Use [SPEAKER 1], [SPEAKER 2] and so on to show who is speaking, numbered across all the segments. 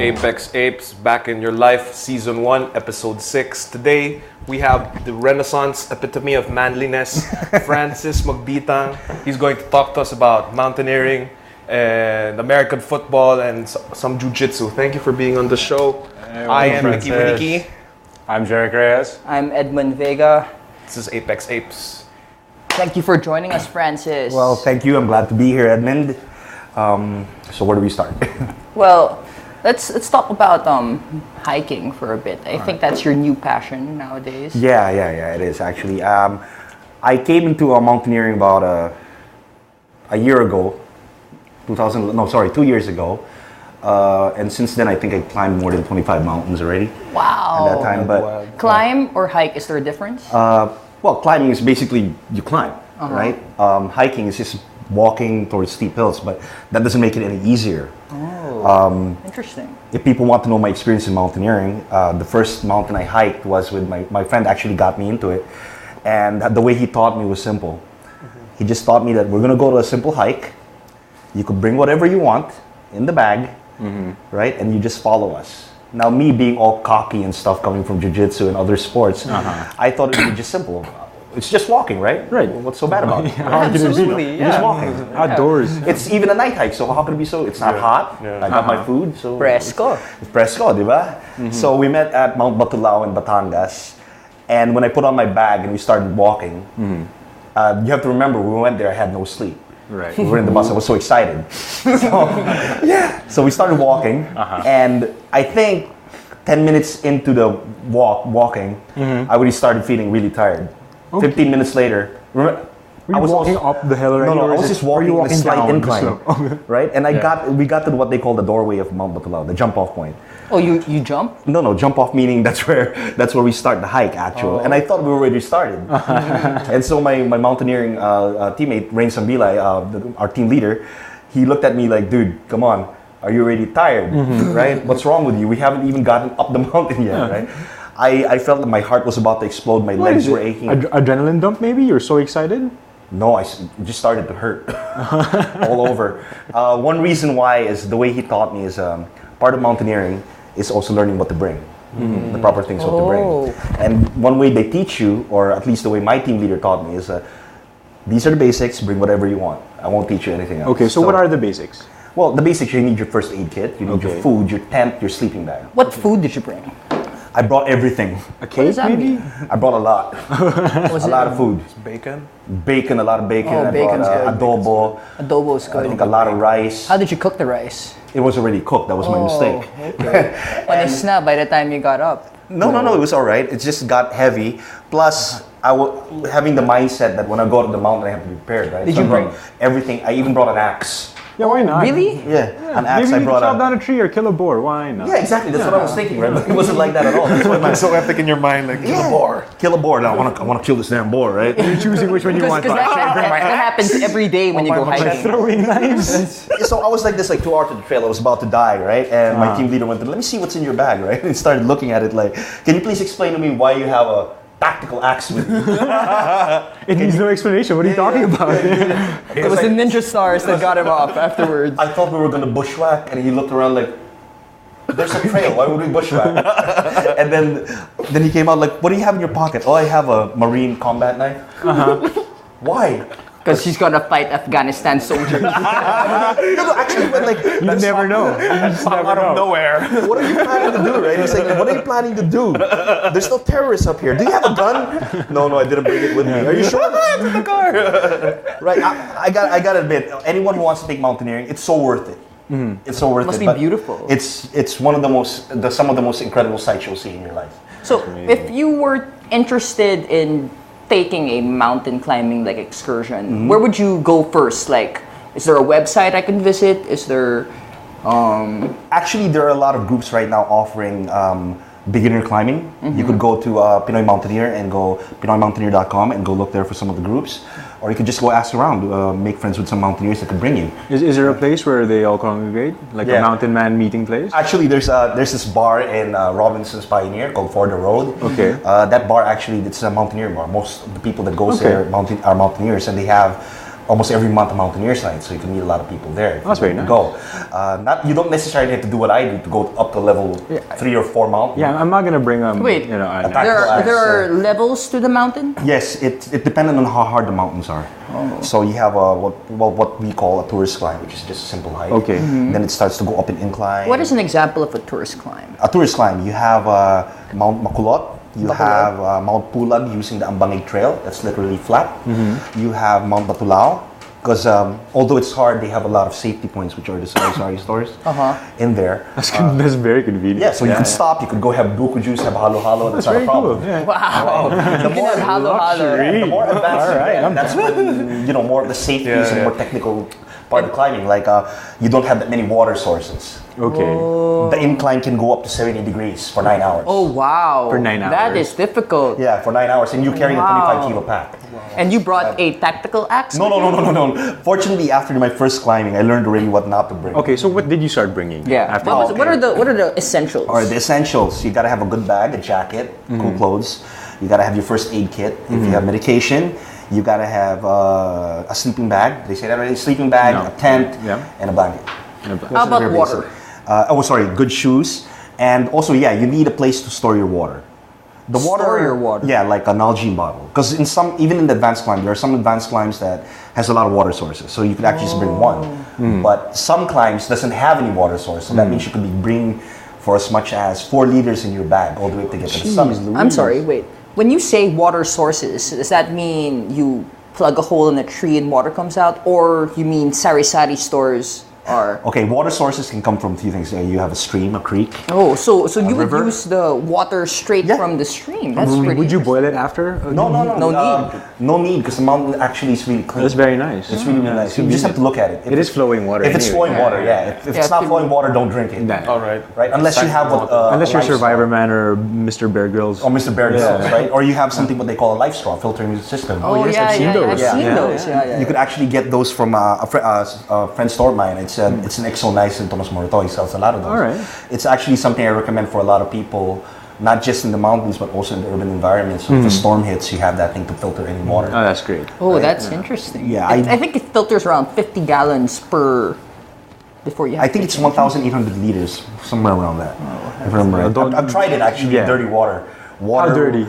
[SPEAKER 1] Apex Apes, back in your life, season 1, episode 6. Today, we have the Renaissance epitome of manliness, Francis Magbitang. He's going to talk to us about mountaineering and American football and some Jiu-Jitsu. Thank you for being on the show. I am Nicky Winiki.
[SPEAKER 2] I'm Jerick Reyes.
[SPEAKER 3] I'm Edmund Vega.
[SPEAKER 1] This is Apex Apes.
[SPEAKER 3] Thank you for joining us, Francis.
[SPEAKER 4] Well, thank you. I'm glad to be here, Edmund. So where do we start?
[SPEAKER 3] Well, let's talk about hiking for a bit. I think that's your new passion nowadays.
[SPEAKER 4] Yeah, it is actually. I came into mountaineering about a year ago, 2 years ago. And since then, I think I climbed more than 25 mountains already.
[SPEAKER 3] Wow.
[SPEAKER 4] At that time, but
[SPEAKER 3] Climb or hike, is there a difference?
[SPEAKER 4] well, climbing is basically you climb, right? Hiking is just walking towards steep hills, but that doesn't make it any easier.
[SPEAKER 3] Oh, interesting.
[SPEAKER 4] If people want to know my experience in mountaineering, the first mountain I hiked was with my friend. Actually got me into it, and the way he taught me was simple. He just taught me that we're gonna go to a simple hike. You could bring whatever you want in the bag, right? And you just follow us. Now, me being all cocky and stuff coming from jiu-jitsu and other sports, I thought it would be just simple. It's just walking, right?
[SPEAKER 2] Right.
[SPEAKER 4] What's so bad about it?
[SPEAKER 3] Absolutely,
[SPEAKER 4] You're just walking.
[SPEAKER 2] Outdoors.
[SPEAKER 4] It's even a night hike, so how can it be so? It's not hot. I got my food, so
[SPEAKER 3] Fresco.
[SPEAKER 4] It's fresco, di ba? So we met at Mount Batulao in Batangas, and when I put on my bag and we started walking, you have to remember we went there. I had no sleep.
[SPEAKER 2] Right.
[SPEAKER 4] We were in the bus. I was so excited. So we started walking, and I think 10 minutes into the walking, I already started feeling really tired. 15 minutes later, remember,
[SPEAKER 2] Were you walking up the hill already?
[SPEAKER 4] No, I was just walking in a slight
[SPEAKER 2] down the
[SPEAKER 4] incline,
[SPEAKER 2] slope?
[SPEAKER 4] right? And we got to what they call the doorway of Mount Batulao, the jump-off point.
[SPEAKER 3] Oh, you jump?
[SPEAKER 4] No, jump off meaning that's where we start the hike actually. And I thought we already started. And so my mountaineering teammate Rain Sambilay, our team leader, he looked at me like, dude, come on, are you already tired? Right? What's wrong with you? We haven't even gotten up the mountain yet, right? I felt that my heart was about to explode. My legs were aching.
[SPEAKER 2] Adrenaline dump maybe? You're so excited?
[SPEAKER 4] No, it just started to hurt all over. One reason why is the way he taught me is part of mountaineering is also learning what to bring, the proper things what to bring. And one way they teach you, or at least the way my team leader taught me, is these are the basics, bring whatever you want. I won't teach you anything else.
[SPEAKER 2] Okay, so what are the basics?
[SPEAKER 4] Well, the basics, you need your first aid kit, you need your food, your tent, your sleeping bag.
[SPEAKER 3] What food did you bring?
[SPEAKER 4] I brought everything.
[SPEAKER 2] A cake maybe?
[SPEAKER 4] I brought a lot. A lot of food.
[SPEAKER 1] Bacon?
[SPEAKER 4] Bacon, a lot of bacon.
[SPEAKER 3] Oh,
[SPEAKER 4] I
[SPEAKER 3] bacon's
[SPEAKER 4] brought adobo.
[SPEAKER 3] Adobo is good.
[SPEAKER 4] I think a lot of rice.
[SPEAKER 3] How did you cook the rice?
[SPEAKER 4] It was already cooked. That was my mistake.
[SPEAKER 3] Okay. Panis na by the time you got up.
[SPEAKER 4] No, it was all right. It just got heavy. Plus, I was having the mindset that when I go to the mountain, I have to be prepared, right?
[SPEAKER 3] Did
[SPEAKER 4] so
[SPEAKER 3] you
[SPEAKER 4] I brought everything? I even brought an axe.
[SPEAKER 2] Yeah, why not?
[SPEAKER 3] Really?
[SPEAKER 4] Yeah, an axe.
[SPEAKER 2] Maybe
[SPEAKER 4] I
[SPEAKER 2] you
[SPEAKER 4] brought
[SPEAKER 2] can chop down a tree or kill a boar. Why not?
[SPEAKER 4] Yeah, exactly. That's what I was thinking, right? But it wasn't like that at all. That's what
[SPEAKER 1] It's so epic in your mind, like, kill a boar.
[SPEAKER 4] Kill a boar. Now, I want to kill this damn boar, right?
[SPEAKER 2] You're choosing which one you want.
[SPEAKER 3] Because that happens every day when you go hiking.
[SPEAKER 2] Throwing knives.
[SPEAKER 4] So I was like this, like 2 hours to the trail. I was about to die, right? And my team leader went, let me see what's in your bag, right? And started looking at it like, can you please explain to me why you have a tactical axe with you?
[SPEAKER 2] It needs no explanation. What are you talking about?
[SPEAKER 3] It was the ninja stars that got him off afterwards.
[SPEAKER 4] I thought we were gonna bushwhack, and he looked around like, there's a trail, why would we bushwhack? And then he came out like, what do you have in your pocket? Oh, I have a marine combat knife. Why?
[SPEAKER 3] Because she's gonna fight Afghanistan soldiers.
[SPEAKER 4] No, actually, but like,
[SPEAKER 2] You never know. You just never
[SPEAKER 1] Out of
[SPEAKER 2] know.
[SPEAKER 1] nowhere.
[SPEAKER 4] what are you planning to do, right? He's like, what are you planning to do? There's no terrorists up here. Do you have a gun? No, I didn't bring it with me. Are you sure? It's in the car. Right, I gotta admit, anyone who wants to take mountaineering, it's so worth it. It's so worth
[SPEAKER 3] Must
[SPEAKER 4] it.
[SPEAKER 3] be beautiful.
[SPEAKER 4] It's one of some of the most incredible sights you'll see in your life.
[SPEAKER 3] So, if you were interested in taking a mountain climbing like excursion, where would you go first? Like, is there a website I can visit? Is there
[SPEAKER 4] Actually, there are a lot of groups right now offering beginner climbing. You could go to Pinoy Mountaineer and go PinoyMountaineer.com and go look there for some of the groups. Or you could just go ask around, make friends with some mountaineers that could bring you.
[SPEAKER 2] Is there a place where they all congregate? Like a mountain man meeting place?
[SPEAKER 4] Actually, there's this bar in Robinson's Pioneer called For the Road.
[SPEAKER 2] Okay.
[SPEAKER 4] That bar actually, it's a mountaineer bar. Most of the people that goes there are mountaineers, and they have almost every month a mountaineer site, so you can meet a lot of people there.
[SPEAKER 2] That's very nice.
[SPEAKER 4] Go. You don't necessarily have to do what I do to go up to level 3 or 4 mountain.
[SPEAKER 2] Yeah, I'm not gonna bring
[SPEAKER 3] Wait,
[SPEAKER 2] you know,
[SPEAKER 3] there are levels to the mountain?
[SPEAKER 4] Yes, it depended on how hard the mountains are. So you have what we call a tourist climb, which is just a simple hike.
[SPEAKER 2] Okay.
[SPEAKER 4] Then it starts to go up in incline.
[SPEAKER 3] What is an example of a tourist climb?
[SPEAKER 4] A tourist climb? You have Mount Makulot. You have Mount Pulag using the Ambangig Trail. That's literally flat. You have Mount Batulao. Because although it's hard, they have a lot of safety points, which are the sari stores in there.
[SPEAKER 2] That's very convenient.
[SPEAKER 4] Yeah, so you could stop, you could go have buko juice, have halo-halo, that's not a problem.
[SPEAKER 2] Cool. Yeah.
[SPEAKER 3] Wow.
[SPEAKER 4] The more
[SPEAKER 2] luxury.
[SPEAKER 4] the more advanced you get, that's when, more of the safeties and more technical part of climbing. Like, you don't have that many water sources.
[SPEAKER 2] Okay.
[SPEAKER 4] The incline can go up to 70 degrees for 9 hours.
[SPEAKER 3] Oh, wow.
[SPEAKER 2] For 9 hours.
[SPEAKER 3] That is difficult.
[SPEAKER 4] Yeah, for 9 hours, and you're carrying a 25 kilo pack.
[SPEAKER 3] And you brought a tactical axe?
[SPEAKER 4] No. Fortunately, after my first climbing, I learned already what not to bring.
[SPEAKER 2] Okay, so what did you start bringing?
[SPEAKER 3] Yeah.
[SPEAKER 2] After
[SPEAKER 3] What are the essentials?
[SPEAKER 4] All right, the essentials. You gotta have a good bag, a jacket, cool clothes. You gotta have your first aid kit. If you have medication, you gotta have a sleeping bag. They say that already. Sleeping bag, a tent, and a blanket.
[SPEAKER 3] How about water?
[SPEAKER 4] Good shoes, and also you need a place to store your water. The water,
[SPEAKER 3] Store your water.
[SPEAKER 4] Yeah, like an Nalgene bottle. Because even in the advanced climb, there are some advanced climbs that has a lot of water sources. So you could actually just bring one. But some climbs doesn't have any water source. So that means you could be bringing for as much as 4 liters in your bag all the way to get to the summit.
[SPEAKER 3] I'm sorry, wait. When you say water sources, does that mean you plug a hole in a tree and water comes out? Or you mean sari-sari stores are...
[SPEAKER 4] Okay, water sources can come from a few things. You have a stream, a creek.
[SPEAKER 3] Oh, so you would
[SPEAKER 4] river?
[SPEAKER 3] use the water straight from the stream. That's pretty
[SPEAKER 2] Would you boil it after?
[SPEAKER 4] No.
[SPEAKER 3] No need.
[SPEAKER 4] No need, because the mountain actually is really clean.
[SPEAKER 2] That's very nice.
[SPEAKER 4] It's really nice. You just have to look at it.
[SPEAKER 2] It is flowing water.
[SPEAKER 4] If it's
[SPEAKER 2] anyway.
[SPEAKER 4] flowing water, If it's not flowing water, don't drink it.
[SPEAKER 2] Nah.
[SPEAKER 1] All right.
[SPEAKER 4] Right? Unless you have
[SPEAKER 2] Unless you're
[SPEAKER 4] life
[SPEAKER 2] Survivor
[SPEAKER 4] straw.
[SPEAKER 2] Man or Mr. Bear Grylls.
[SPEAKER 4] Or Mr. Bear Grylls, right? Or you have something what they call a life straw, filtering your system.
[SPEAKER 3] Oh,
[SPEAKER 2] yes,
[SPEAKER 3] yeah,
[SPEAKER 2] I've seen those.
[SPEAKER 3] I've seen those. Yeah.
[SPEAKER 4] You could actually get those from a friend store of mine. It's an S01E06 in Tomas Morato. He sells a lot of those.
[SPEAKER 2] All right.
[SPEAKER 4] It's actually something I recommend for a lot of people, not just in the mountains, but also in the urban environments. So if a storm hits, you have that thing to filter any water.
[SPEAKER 2] Oh, that's great.
[SPEAKER 3] Oh, that's interesting.
[SPEAKER 4] Yeah,
[SPEAKER 3] I think it filters around 50 gallons per... Before you have
[SPEAKER 4] I think it's 1,800 liters, somewhere around that. If I remember right. I've tried it actually in dirty water.
[SPEAKER 2] How dirty?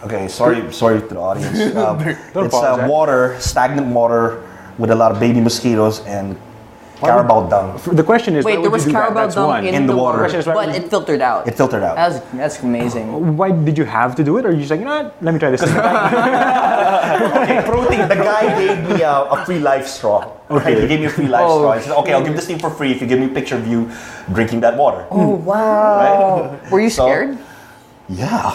[SPEAKER 4] Okay, sorry to the audience. It's
[SPEAKER 2] apologize.
[SPEAKER 4] water, stagnant water with a lot of baby mosquitoes and carabao dung.
[SPEAKER 2] The question is,
[SPEAKER 3] Wait,
[SPEAKER 2] why
[SPEAKER 3] there
[SPEAKER 2] would
[SPEAKER 3] was
[SPEAKER 2] you do that?
[SPEAKER 3] carabao
[SPEAKER 2] That's
[SPEAKER 3] dung
[SPEAKER 2] one.
[SPEAKER 3] in the water,
[SPEAKER 2] Question is, why
[SPEAKER 3] but
[SPEAKER 2] would you-
[SPEAKER 3] it filtered out.
[SPEAKER 4] It filtered out.
[SPEAKER 3] That's amazing.
[SPEAKER 2] Why did you have to do it? Or are you just like, you know what? Let me try this.
[SPEAKER 4] Okay, protein. The guy gave me a free life straw. Okay, he gave me a free life straw. He said, "Okay, I'll give this thing for free if you give me a picture of you drinking that water."
[SPEAKER 3] Oh, wow. Were you
[SPEAKER 4] So-
[SPEAKER 3] scared?
[SPEAKER 4] Yeah,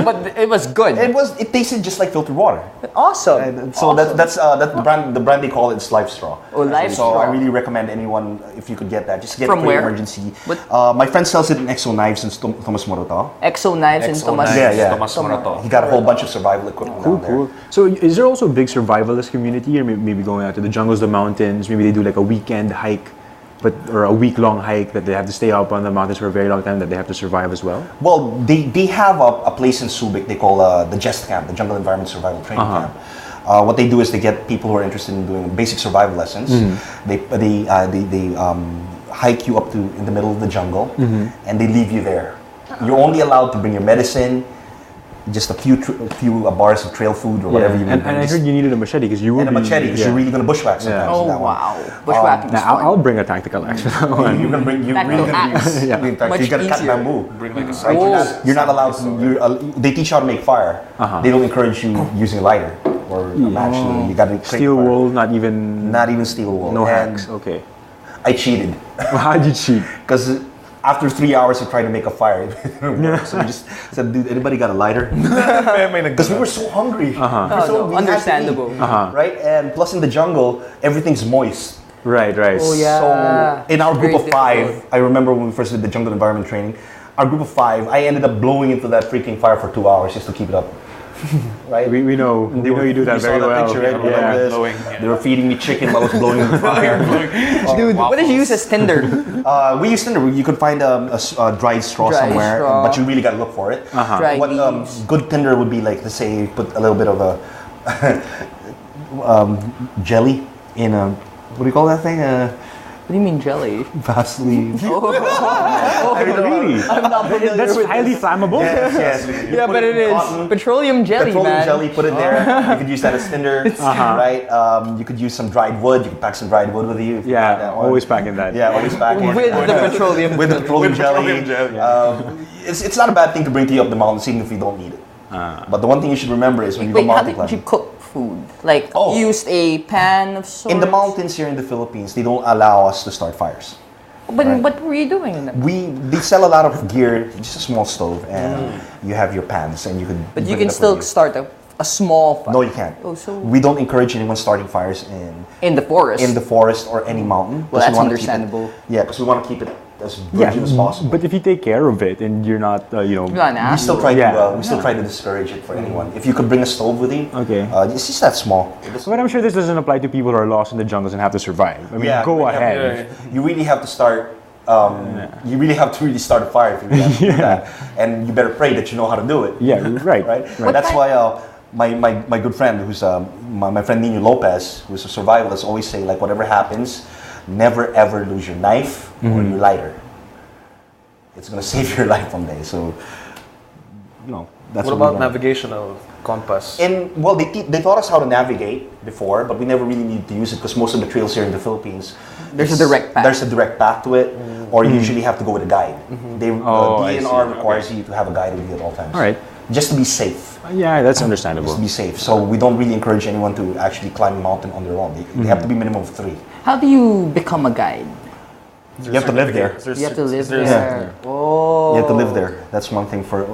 [SPEAKER 3] But it was good.
[SPEAKER 4] it tasted just like filtered water.
[SPEAKER 3] Awesome.
[SPEAKER 4] So that's the brand they call it is Life Straw.
[SPEAKER 3] Oh, Life
[SPEAKER 4] So
[SPEAKER 3] Straw.
[SPEAKER 4] I really recommend anyone if you could get that, just get
[SPEAKER 3] From
[SPEAKER 4] it for
[SPEAKER 3] where?
[SPEAKER 4] emergency.
[SPEAKER 3] What?
[SPEAKER 4] My friend sells it in Exo Knives in Thomas Morato.
[SPEAKER 3] Exo knives and Tomas.
[SPEAKER 4] Yeah.
[SPEAKER 1] Tomas Morato.
[SPEAKER 4] He got a whole bunch of survival equipment down there.
[SPEAKER 2] Cool. So is there also a big survivalist community, or maybe going out to the jungles, the mountains? Maybe they do like a weekend hike, or a week-long hike that they have to stay up on the mountains for a very long time that they have to survive as well.
[SPEAKER 4] Well, they have a place in Subic they call the JEST camp, the Jungle Environment Survival Training Camp. What they do is they get people who are interested in doing basic survival lessons. They hike you up to in the middle of the jungle, and they leave you there. You're only allowed to bring your medicine, just a few bars of trail food or whatever you need.
[SPEAKER 2] And I heard you needed a machete because you will
[SPEAKER 4] and a machete because you're really going to bushwhack sometimes.
[SPEAKER 3] Oh,
[SPEAKER 4] with that one.
[SPEAKER 3] wow. Bushwhacking is
[SPEAKER 2] Now,
[SPEAKER 3] fun.
[SPEAKER 2] I'll bring a tactical axe for that one.
[SPEAKER 4] You're
[SPEAKER 3] Tactical axe. Much
[SPEAKER 4] you got to cut
[SPEAKER 3] easier.
[SPEAKER 4] bamboo.
[SPEAKER 1] Bring like a
[SPEAKER 4] Right?
[SPEAKER 1] cyclist.
[SPEAKER 4] You're not allowed to. They teach you how to make fire. They don't encourage you using a lighter or a match. You got to
[SPEAKER 2] Steel wool, not even
[SPEAKER 4] steel wool.
[SPEAKER 2] no
[SPEAKER 4] And
[SPEAKER 2] hacks. Okay.
[SPEAKER 4] I cheated
[SPEAKER 2] How did you cheat?
[SPEAKER 4] because after 3 hours of trying to make a fire, it didn't work. So we just said, "Dude, anybody got a lighter?" Because we were so hungry. We were so- we had to
[SPEAKER 3] Understandable.
[SPEAKER 4] eat, right? And plus, in the jungle, everything's moist.
[SPEAKER 2] Right.
[SPEAKER 3] Oh, yeah.
[SPEAKER 4] So in our
[SPEAKER 3] It's
[SPEAKER 4] group
[SPEAKER 3] very
[SPEAKER 4] of 5,
[SPEAKER 3] difficult.
[SPEAKER 4] I remember when we first did the jungle environment training, our group of 5, I ended up blowing into that freaking fire for 2 hours just to keep it up. Right?
[SPEAKER 2] We know. We know you do that
[SPEAKER 4] saw
[SPEAKER 2] very
[SPEAKER 4] that
[SPEAKER 2] well.
[SPEAKER 4] Picture, right?
[SPEAKER 2] Yeah.
[SPEAKER 4] Like this.
[SPEAKER 1] Blowing,
[SPEAKER 4] They were feeding me chicken while I was blowing the fire.
[SPEAKER 3] Dude, what did you use as Tinder?
[SPEAKER 4] We used tinder. You could find a dried straw
[SPEAKER 3] Dried
[SPEAKER 4] somewhere,
[SPEAKER 3] straw.
[SPEAKER 4] but you really got to look for it.
[SPEAKER 3] Dried
[SPEAKER 4] What
[SPEAKER 3] leaves.
[SPEAKER 4] good tinder would be like, let's say, put a little bit of a jelly in a, what do you call that thing?
[SPEAKER 3] What do you mean jelly?
[SPEAKER 4] Vaseline.
[SPEAKER 2] I mean, really?
[SPEAKER 3] I'm not familiar
[SPEAKER 2] That's
[SPEAKER 3] with
[SPEAKER 2] highly
[SPEAKER 3] this.
[SPEAKER 2] flammable.
[SPEAKER 4] Yes.
[SPEAKER 3] Yeah, but it is petroleum jelly,
[SPEAKER 4] Petroleum
[SPEAKER 3] man.
[SPEAKER 4] jelly, put it there. You could use that as tinder, right? You could use some dried wood. You could pack some dried wood with you. If you like
[SPEAKER 2] Yeah,
[SPEAKER 4] that one.
[SPEAKER 2] always packing that.
[SPEAKER 4] Yeah, always pack it.
[SPEAKER 3] With the petroleum.
[SPEAKER 4] With the petroleum jelly.
[SPEAKER 1] jelly.
[SPEAKER 4] It's not a bad thing to bring to you up the mountains, even if you don't need it. But the one thing you should remember is when you
[SPEAKER 3] Wait,
[SPEAKER 4] go
[SPEAKER 3] how
[SPEAKER 4] mountain
[SPEAKER 3] did you
[SPEAKER 4] climbing.
[SPEAKER 3] cook food? Like,
[SPEAKER 4] Oh.
[SPEAKER 3] you used a pan of sorts?
[SPEAKER 4] In the mountains here in the Philippines, they don't allow us to start fires.
[SPEAKER 3] But
[SPEAKER 4] Right.
[SPEAKER 3] what were you doing in them?
[SPEAKER 4] They sell a lot of gear, just a small stove, and you have your pans, and you could.
[SPEAKER 3] But you
[SPEAKER 4] bring
[SPEAKER 3] can
[SPEAKER 4] it up
[SPEAKER 3] still
[SPEAKER 4] with you.
[SPEAKER 3] start a small fire.
[SPEAKER 4] No, you can't.
[SPEAKER 3] Oh, so
[SPEAKER 4] We don't encourage anyone starting fires
[SPEAKER 3] in the forest.
[SPEAKER 4] in the forest or any mountain.
[SPEAKER 3] Well,
[SPEAKER 4] 'cause we
[SPEAKER 3] that's
[SPEAKER 4] wanna keep it-
[SPEAKER 3] understandable.
[SPEAKER 4] Yeah, because we want to keep it as
[SPEAKER 2] Yeah,
[SPEAKER 4] virgin as possible.
[SPEAKER 2] but if you take care of it and you're not,
[SPEAKER 3] You're not an
[SPEAKER 4] we still
[SPEAKER 3] asshole.
[SPEAKER 4] try to
[SPEAKER 2] Yeah.
[SPEAKER 4] we still try to discourage it for anyone. If you could bring a stove with you,
[SPEAKER 2] Okay.
[SPEAKER 4] it's just that small.
[SPEAKER 2] But I'm sure this doesn't apply to people who are lost in the jungles and have to survive. I mean,
[SPEAKER 4] Yeah,
[SPEAKER 2] go
[SPEAKER 4] yeah,
[SPEAKER 2] ahead.
[SPEAKER 4] You really have to start. You really have to really start a fire if you really have to do that, and you better pray that you know how to do it.
[SPEAKER 2] Yeah, right.
[SPEAKER 4] Right. That's why my good friend, who's my friend Nino Lopez, who's a survivalist, always say like whatever happens, never ever lose your knife or your lighter. It's gonna save your life one day. So, that's
[SPEAKER 1] What
[SPEAKER 4] we
[SPEAKER 1] about
[SPEAKER 4] learned.
[SPEAKER 1] navigational compass?
[SPEAKER 4] Well, they taught us how to navigate before, but we never really needed to use it because most of the trails here in the Philippines,
[SPEAKER 3] There's a direct path.
[SPEAKER 4] There's a direct path to it, or you usually have to go with a guide.
[SPEAKER 2] Oh, I
[SPEAKER 4] DNR
[SPEAKER 2] see.
[SPEAKER 4] requires you to have a guide with you at all times.
[SPEAKER 2] All right.
[SPEAKER 4] Just to be safe.
[SPEAKER 2] Yeah, that's
[SPEAKER 4] Just
[SPEAKER 2] understandable.
[SPEAKER 4] to be safe. So we don't really encourage anyone to actually climb a mountain on their own. They have to be minimum of 3.
[SPEAKER 3] How do you become a guide?
[SPEAKER 4] You have to live there.
[SPEAKER 3] You have to live
[SPEAKER 1] There's-
[SPEAKER 3] there. Oh.
[SPEAKER 4] You have to live there. That's one thing for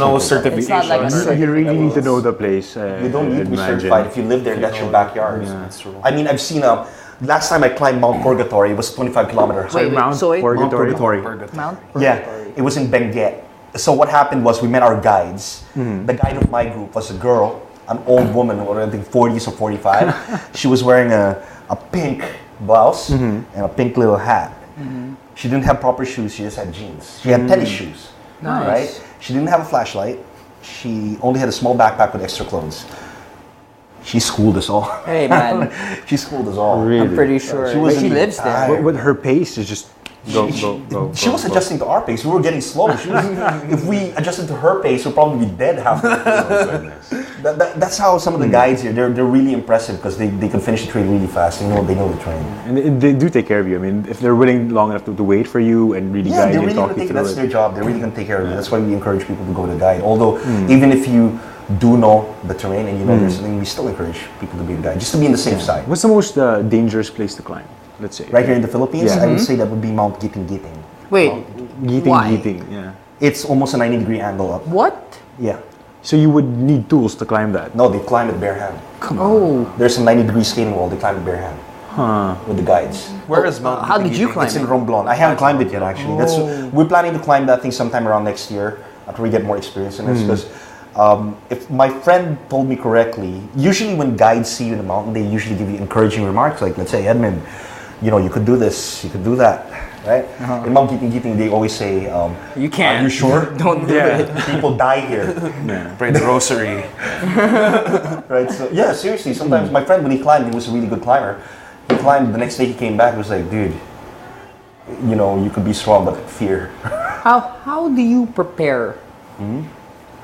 [SPEAKER 1] No certification.
[SPEAKER 3] It's not like a certificate.
[SPEAKER 2] You really need to know the place.
[SPEAKER 4] You don't need to be
[SPEAKER 2] imagine.
[SPEAKER 4] certified. If you live there, that's your backyard.
[SPEAKER 1] That's true.
[SPEAKER 4] I mean, I've seen last time I climbed Mount Purgatory, it was 25 kilometers.
[SPEAKER 3] Wait,
[SPEAKER 2] Mount
[SPEAKER 3] so
[SPEAKER 4] Mount
[SPEAKER 2] Purgatory.
[SPEAKER 4] Purgatory.
[SPEAKER 3] Mount?
[SPEAKER 4] Yeah, it was in Benguet. So what happened was we met our guides. The guide of my group was a girl, an old woman, I think 40s or 45. She was wearing a pink blouse and a pink little hat. She didn't have proper shoes, she just had jeans. She had tennis shoes,
[SPEAKER 3] Nice.
[SPEAKER 4] right? She didn't have a flashlight. She only had a small backpack with extra clothes. She schooled us all.
[SPEAKER 3] Hey, man.
[SPEAKER 4] She schooled us all.
[SPEAKER 2] Really?
[SPEAKER 3] I'm pretty sure.
[SPEAKER 4] She wasn't
[SPEAKER 3] She
[SPEAKER 4] even
[SPEAKER 3] lives there.
[SPEAKER 4] tired.
[SPEAKER 2] But her pace is just go.
[SPEAKER 4] She was adjusting to our pace. We were getting slow. If we adjusted to her pace, we'd probably be dead halfway through. That's how some of the guides here, they're really impressive because they can finish the trail really fast. They know the train.
[SPEAKER 2] And they do take care of you. I mean, if they're willing long enough to wait for you and really
[SPEAKER 4] Yeah,
[SPEAKER 2] guide
[SPEAKER 4] they're
[SPEAKER 2] you
[SPEAKER 4] really
[SPEAKER 2] and
[SPEAKER 4] going
[SPEAKER 2] talk
[SPEAKER 4] to
[SPEAKER 2] you
[SPEAKER 4] take
[SPEAKER 2] through
[SPEAKER 4] that's
[SPEAKER 2] it.
[SPEAKER 4] their job. They're really going to take care of you. That's why we encourage people to go to a guide. Although, even if you do know the terrain and you know there's something, we still encourage people to be a guide, just to be on the safe side.
[SPEAKER 2] What's the most dangerous place to climb? Let's say.
[SPEAKER 4] Right here in the Philippines,
[SPEAKER 2] Yeah.
[SPEAKER 4] I would say that would be Mount Giting.
[SPEAKER 3] Wait,
[SPEAKER 2] Giting,
[SPEAKER 3] why?
[SPEAKER 2] Giting, yeah.
[SPEAKER 4] It's almost a 90-degree angle up.
[SPEAKER 3] What?
[SPEAKER 4] Yeah.
[SPEAKER 2] So you would need tools to climb that.
[SPEAKER 4] No, they climb it bare hand.
[SPEAKER 3] Oh.
[SPEAKER 4] There's a 90-degree skating wall. They climb it bare hand. With the guides.
[SPEAKER 1] Where is Mount?
[SPEAKER 3] How did you climb
[SPEAKER 4] It's in
[SPEAKER 3] it?
[SPEAKER 4] Romblon. I haven't climbed it yet, actually. We're planning to climb that thing sometime around next year after we get more experience in this. Because if my friend told me correctly, usually when guides see you in the mountain, they usually give you encouraging remarks. Like, let's say, Edmund, you could do this, you could do that, right? In Mount Giting, they always say,
[SPEAKER 3] You can't.
[SPEAKER 4] are you sure?
[SPEAKER 3] Don't do it.
[SPEAKER 4] People die here.
[SPEAKER 1] Pray the rosary.
[SPEAKER 4] Right? So yeah, seriously. Sometimes my friend, when he climbed, he was a really good climber. He climbed. The next day he came back. He was like, dude, you could be strong, but fear.
[SPEAKER 3] How do you prepare?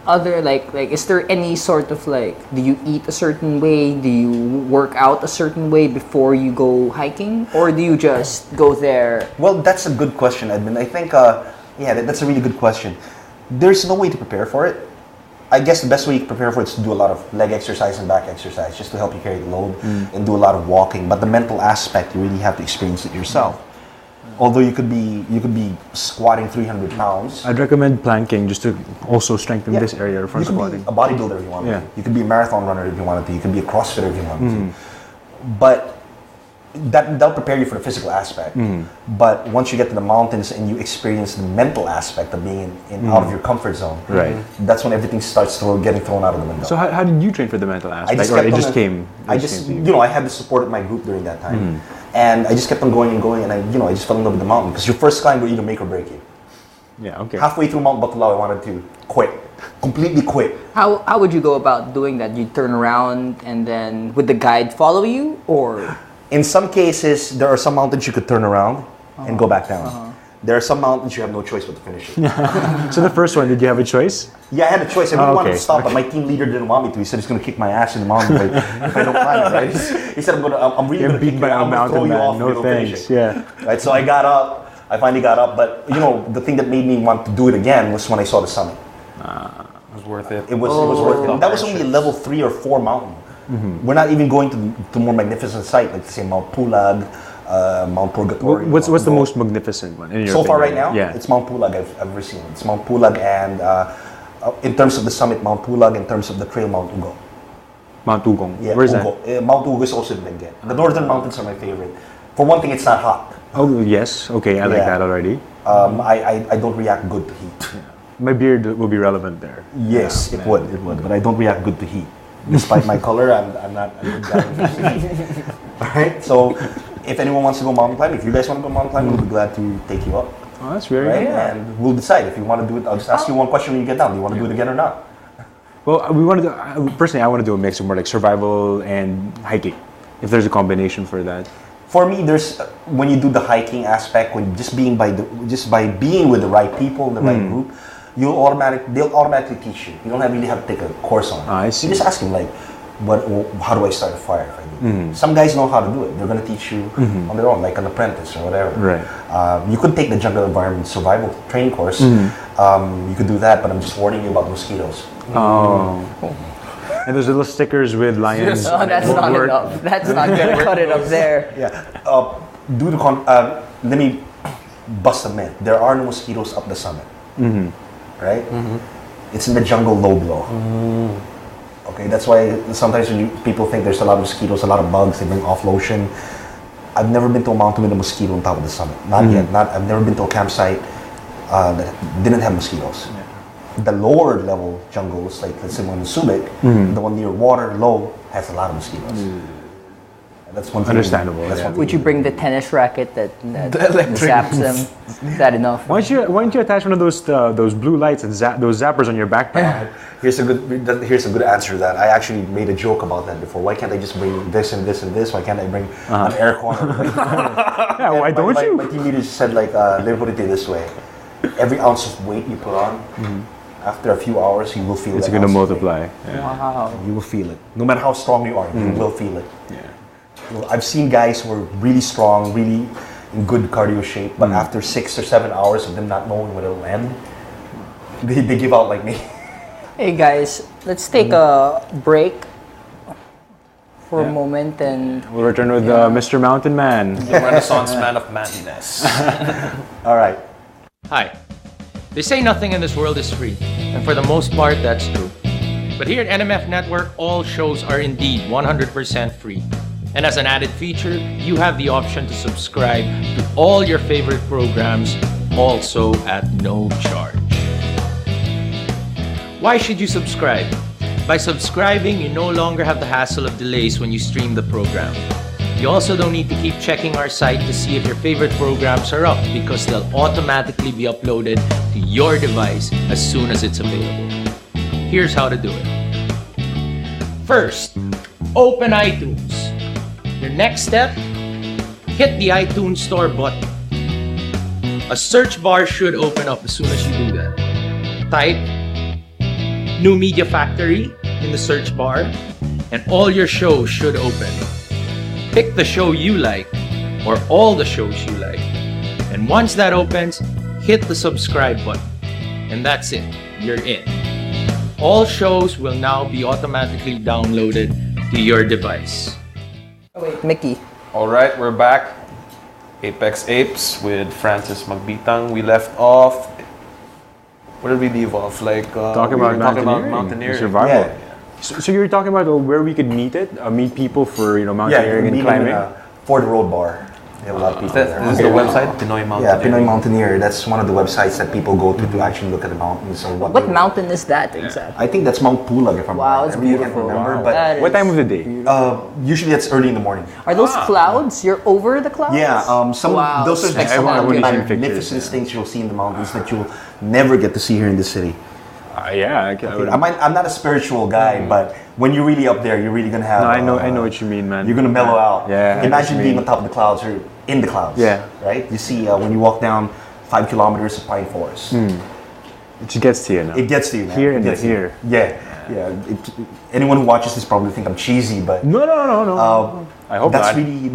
[SPEAKER 3] Other like is there any sort of do you eat a certain way? Do you work out a certain way before you go hiking, or do you just go there?
[SPEAKER 4] Well, that's a good question, Edmund. I think, that's a really good question. There's no way to prepare for it. I guess the best way you can prepare for it is to do a lot of leg exercise and back exercise, just to help you carry the load, and do a lot of walking. But the mental aspect, you really have to experience it yourself. Although you could be squatting 300 pounds.
[SPEAKER 2] I'd recommend planking just to also strengthen this area for
[SPEAKER 4] You could
[SPEAKER 2] squatting.
[SPEAKER 4] be a bodybuilder if you wanted
[SPEAKER 2] Yeah.
[SPEAKER 4] to. You could be a marathon runner if you wanted to. You could be a CrossFitter if you wanted to. But that'll prepare you for the physical aspect. But once you get to the mountains and you experience the mental aspect of being out of your comfort zone,
[SPEAKER 2] Right.
[SPEAKER 4] that's when everything starts getting thrown out of the window.
[SPEAKER 2] So how did you train for the mental aspect?
[SPEAKER 4] I just
[SPEAKER 2] or
[SPEAKER 4] kept
[SPEAKER 2] it
[SPEAKER 4] on
[SPEAKER 2] just came?
[SPEAKER 4] came to you. I had the support of my group during that time. And I just kept on going and going, and I just fell in love with the mountain. Because your first climb will either make or break you.
[SPEAKER 2] Yeah, okay.
[SPEAKER 4] Halfway through Mount Batulao, I wanted to quit. completely quit.
[SPEAKER 3] How would you go about doing that? You turn around and then would the guide follow you, or?
[SPEAKER 4] In some cases, there are some mountains you could turn around and go back down. There are some mountains you have no choice but to finish it.
[SPEAKER 2] So the first one, did you have a choice?
[SPEAKER 4] Yeah, I had a choice. I really wanted to
[SPEAKER 2] okay.
[SPEAKER 4] stop, but my team leader didn't want me to. He said he's going to kick my ass in the mountain if I don't climb it, right? He said, I'm really going to kick you out. I'm going to throw you off.
[SPEAKER 2] No thanks. Yeah.
[SPEAKER 4] Right, so I got up. I finally got up, but the thing that made me want to do it again was when I saw the summit.
[SPEAKER 1] It was worth it.
[SPEAKER 4] It was worth it. And that was only a level 3 or 4 mountain. We're not even going to more magnificent site like say Mount Pulag, Mount Purgatorio.
[SPEAKER 2] What's the most magnificent one in your
[SPEAKER 4] so far right
[SPEAKER 2] opinion?
[SPEAKER 4] now?
[SPEAKER 2] Yeah.
[SPEAKER 4] It's Mount Pulag I've ever seen. It's Mount Pulag and in terms of the summit, Mount Pulag. In terms of the trail, Mount Ugo.
[SPEAKER 2] Mount Ugong.
[SPEAKER 4] Yeah,
[SPEAKER 2] Where's
[SPEAKER 4] Ugo.
[SPEAKER 2] that?
[SPEAKER 4] Mount Ugo is also in Benguet. The northern mountains are my favorite. For one thing, it's not hot.
[SPEAKER 2] Oh yes. Okay, I like
[SPEAKER 4] Yeah.
[SPEAKER 2] that already.
[SPEAKER 4] I don't react good to heat.
[SPEAKER 2] My beard will be relevant there.
[SPEAKER 4] Yes, it would, but I don't react good to heat. Despite my color, I'm not a good guy. Alright, so if anyone wants to go mountain climbing, if you guys want to go mountain climbing, we'll be glad to take you up.
[SPEAKER 2] Oh, that's very
[SPEAKER 4] Right?
[SPEAKER 2] good.
[SPEAKER 4] And we'll decide if you want to do it. I'll just ask you one question when you get down. Do you want to do it again or not?
[SPEAKER 2] Well, we want to do, personally, I want to do a mix of more like survival and hiking. If there's a combination for that.
[SPEAKER 4] For me, there's when you do the hiking aspect, when just by being with the right people in the right group, they'll automatically teach you. You don't really have to take a course on it.
[SPEAKER 2] I see.
[SPEAKER 4] You just ask them like, how do I start a fire if I do? Some guys know how to do it. They're gonna teach you on their own, like an apprentice or whatever.
[SPEAKER 2] Right.
[SPEAKER 4] You could take the jungle environment survival training course. You could do that, but I'm just warning you about mosquitoes.
[SPEAKER 2] Oh. And there's little stickers with lions.
[SPEAKER 3] Oh, that's not enough. That's not gonna cut it up there.
[SPEAKER 4] Yeah. Let me bust a myth. There are no mosquitoes up the summit. Right? It's in the jungle low blow. Okay, that's why sometimes when people think there's a lot of mosquitoes, a lot of bugs, they bring off lotion. I've never been to a mountain with a mosquito on top of the summit. Not yet. I've never been to a campsite that didn't have mosquitoes. The lower level jungles, like let's say one in Subic, the one near water, low, has a lot of mosquitoes. That's one thing.
[SPEAKER 2] Understandable.
[SPEAKER 4] That's
[SPEAKER 2] Yeah.
[SPEAKER 4] one thing.
[SPEAKER 3] Would you bring the tennis racket that
[SPEAKER 1] electric.
[SPEAKER 3] zaps them? Is that enough?
[SPEAKER 2] Why don't you attach one of those blue lights and those zappers on your backpack?
[SPEAKER 4] Here's a good answer to that. I actually made a joke about that before. Why can't I just bring this and this and this? Why can't I bring an air corner?
[SPEAKER 2] Yeah, why don't you?
[SPEAKER 4] My team leader said let me put it this way. Every ounce of weight you put on, after a few hours, you will feel
[SPEAKER 2] It's
[SPEAKER 4] that
[SPEAKER 2] going to
[SPEAKER 4] ounce of
[SPEAKER 2] multiply.
[SPEAKER 4] weight.
[SPEAKER 2] Yeah.
[SPEAKER 3] Wow.
[SPEAKER 4] You will feel it. No matter how strong you are, you will feel it.
[SPEAKER 2] Yeah.
[SPEAKER 4] I've seen guys who are really strong, really in good cardio shape, but after 6 or 7 hours of them not knowing when it'll end, they give out like me.
[SPEAKER 3] Hey guys, let's take a break for a moment and
[SPEAKER 2] We'll return with Mr. Mountain Man.
[SPEAKER 1] The Renaissance man of manliness.
[SPEAKER 4] All right.
[SPEAKER 5] Hi. They say nothing in this world is free, and for the most part, that's true. But here at NMF Network, all shows are indeed 100% free. And as an added feature, you have the option to subscribe to all your favorite programs, also at no charge. Why should you subscribe? By subscribing, you no longer have the hassle of delays when you stream the program. You also don't need to keep checking our site to see if your favorite programs are up, because they'll automatically be uploaded to your device as soon as it's available. Here's how to do it. First, open iTunes. Your next step, hit the iTunes Store button. A search bar should open up as soon as you do that. Type New Media Factory in the search bar, and all your shows should open. Pick the show you like, or all the shows you like. And once that opens, hit the subscribe button. And that's it, you're in. All shows will now be automatically downloaded to your device.
[SPEAKER 3] oh wait, Mickey.
[SPEAKER 1] All right, we're back. Apex Apes with Francis Magbitang. We left off. Where did we leave off? Like
[SPEAKER 2] Talking
[SPEAKER 1] we were
[SPEAKER 2] about
[SPEAKER 1] talking about
[SPEAKER 2] mountaineering,
[SPEAKER 1] mountaineering.
[SPEAKER 2] survival.
[SPEAKER 4] Yeah.
[SPEAKER 2] So you were talking about where we could meet people for mountaineering and climbing.
[SPEAKER 4] For the road bar. They have a lot of people there.
[SPEAKER 1] This is the website, Pinoy Mountaineering.
[SPEAKER 4] Yeah, Pinoy Mountaineer. That's one of the websites that people go to actually look at the mountains or what.
[SPEAKER 3] What mountain is that exactly?
[SPEAKER 4] I think that's Mount Pulag, if I'm
[SPEAKER 3] Wow,
[SPEAKER 4] right.
[SPEAKER 3] it's
[SPEAKER 4] I really
[SPEAKER 3] beautiful.
[SPEAKER 4] can't remember,
[SPEAKER 3] Wow.
[SPEAKER 4] but
[SPEAKER 3] That
[SPEAKER 2] What
[SPEAKER 3] is-
[SPEAKER 2] time of the day?
[SPEAKER 4] usually that's early in the morning.
[SPEAKER 3] Are those clouds? You're over the clouds?
[SPEAKER 4] Yeah, some
[SPEAKER 3] Wow,
[SPEAKER 4] those are like some
[SPEAKER 3] spectacular.
[SPEAKER 4] of the
[SPEAKER 2] I've only seen
[SPEAKER 4] magnificent
[SPEAKER 2] pictures,
[SPEAKER 4] things you'll see in the mountains that you'll never get to see here in the city.
[SPEAKER 2] Yeah,
[SPEAKER 4] I'm not a spiritual guy, but when you're really up there, you're really gonna have.
[SPEAKER 2] No, I know what you mean, man.
[SPEAKER 4] You're gonna mellow out.
[SPEAKER 2] Yeah.
[SPEAKER 4] Imagine being on top of the clouds or in the clouds.
[SPEAKER 2] Yeah.
[SPEAKER 4] Right. You see when you walk down 5 kilometers of pine forest.
[SPEAKER 2] It gets to you now.
[SPEAKER 4] It gets to you, man.
[SPEAKER 2] Here
[SPEAKER 4] It
[SPEAKER 2] and
[SPEAKER 4] gets to you.
[SPEAKER 2] here.
[SPEAKER 4] Yeah. Anyone who watches this probably think I'm cheesy, but
[SPEAKER 2] No. I hope
[SPEAKER 4] that's
[SPEAKER 2] not.
[SPEAKER 4] really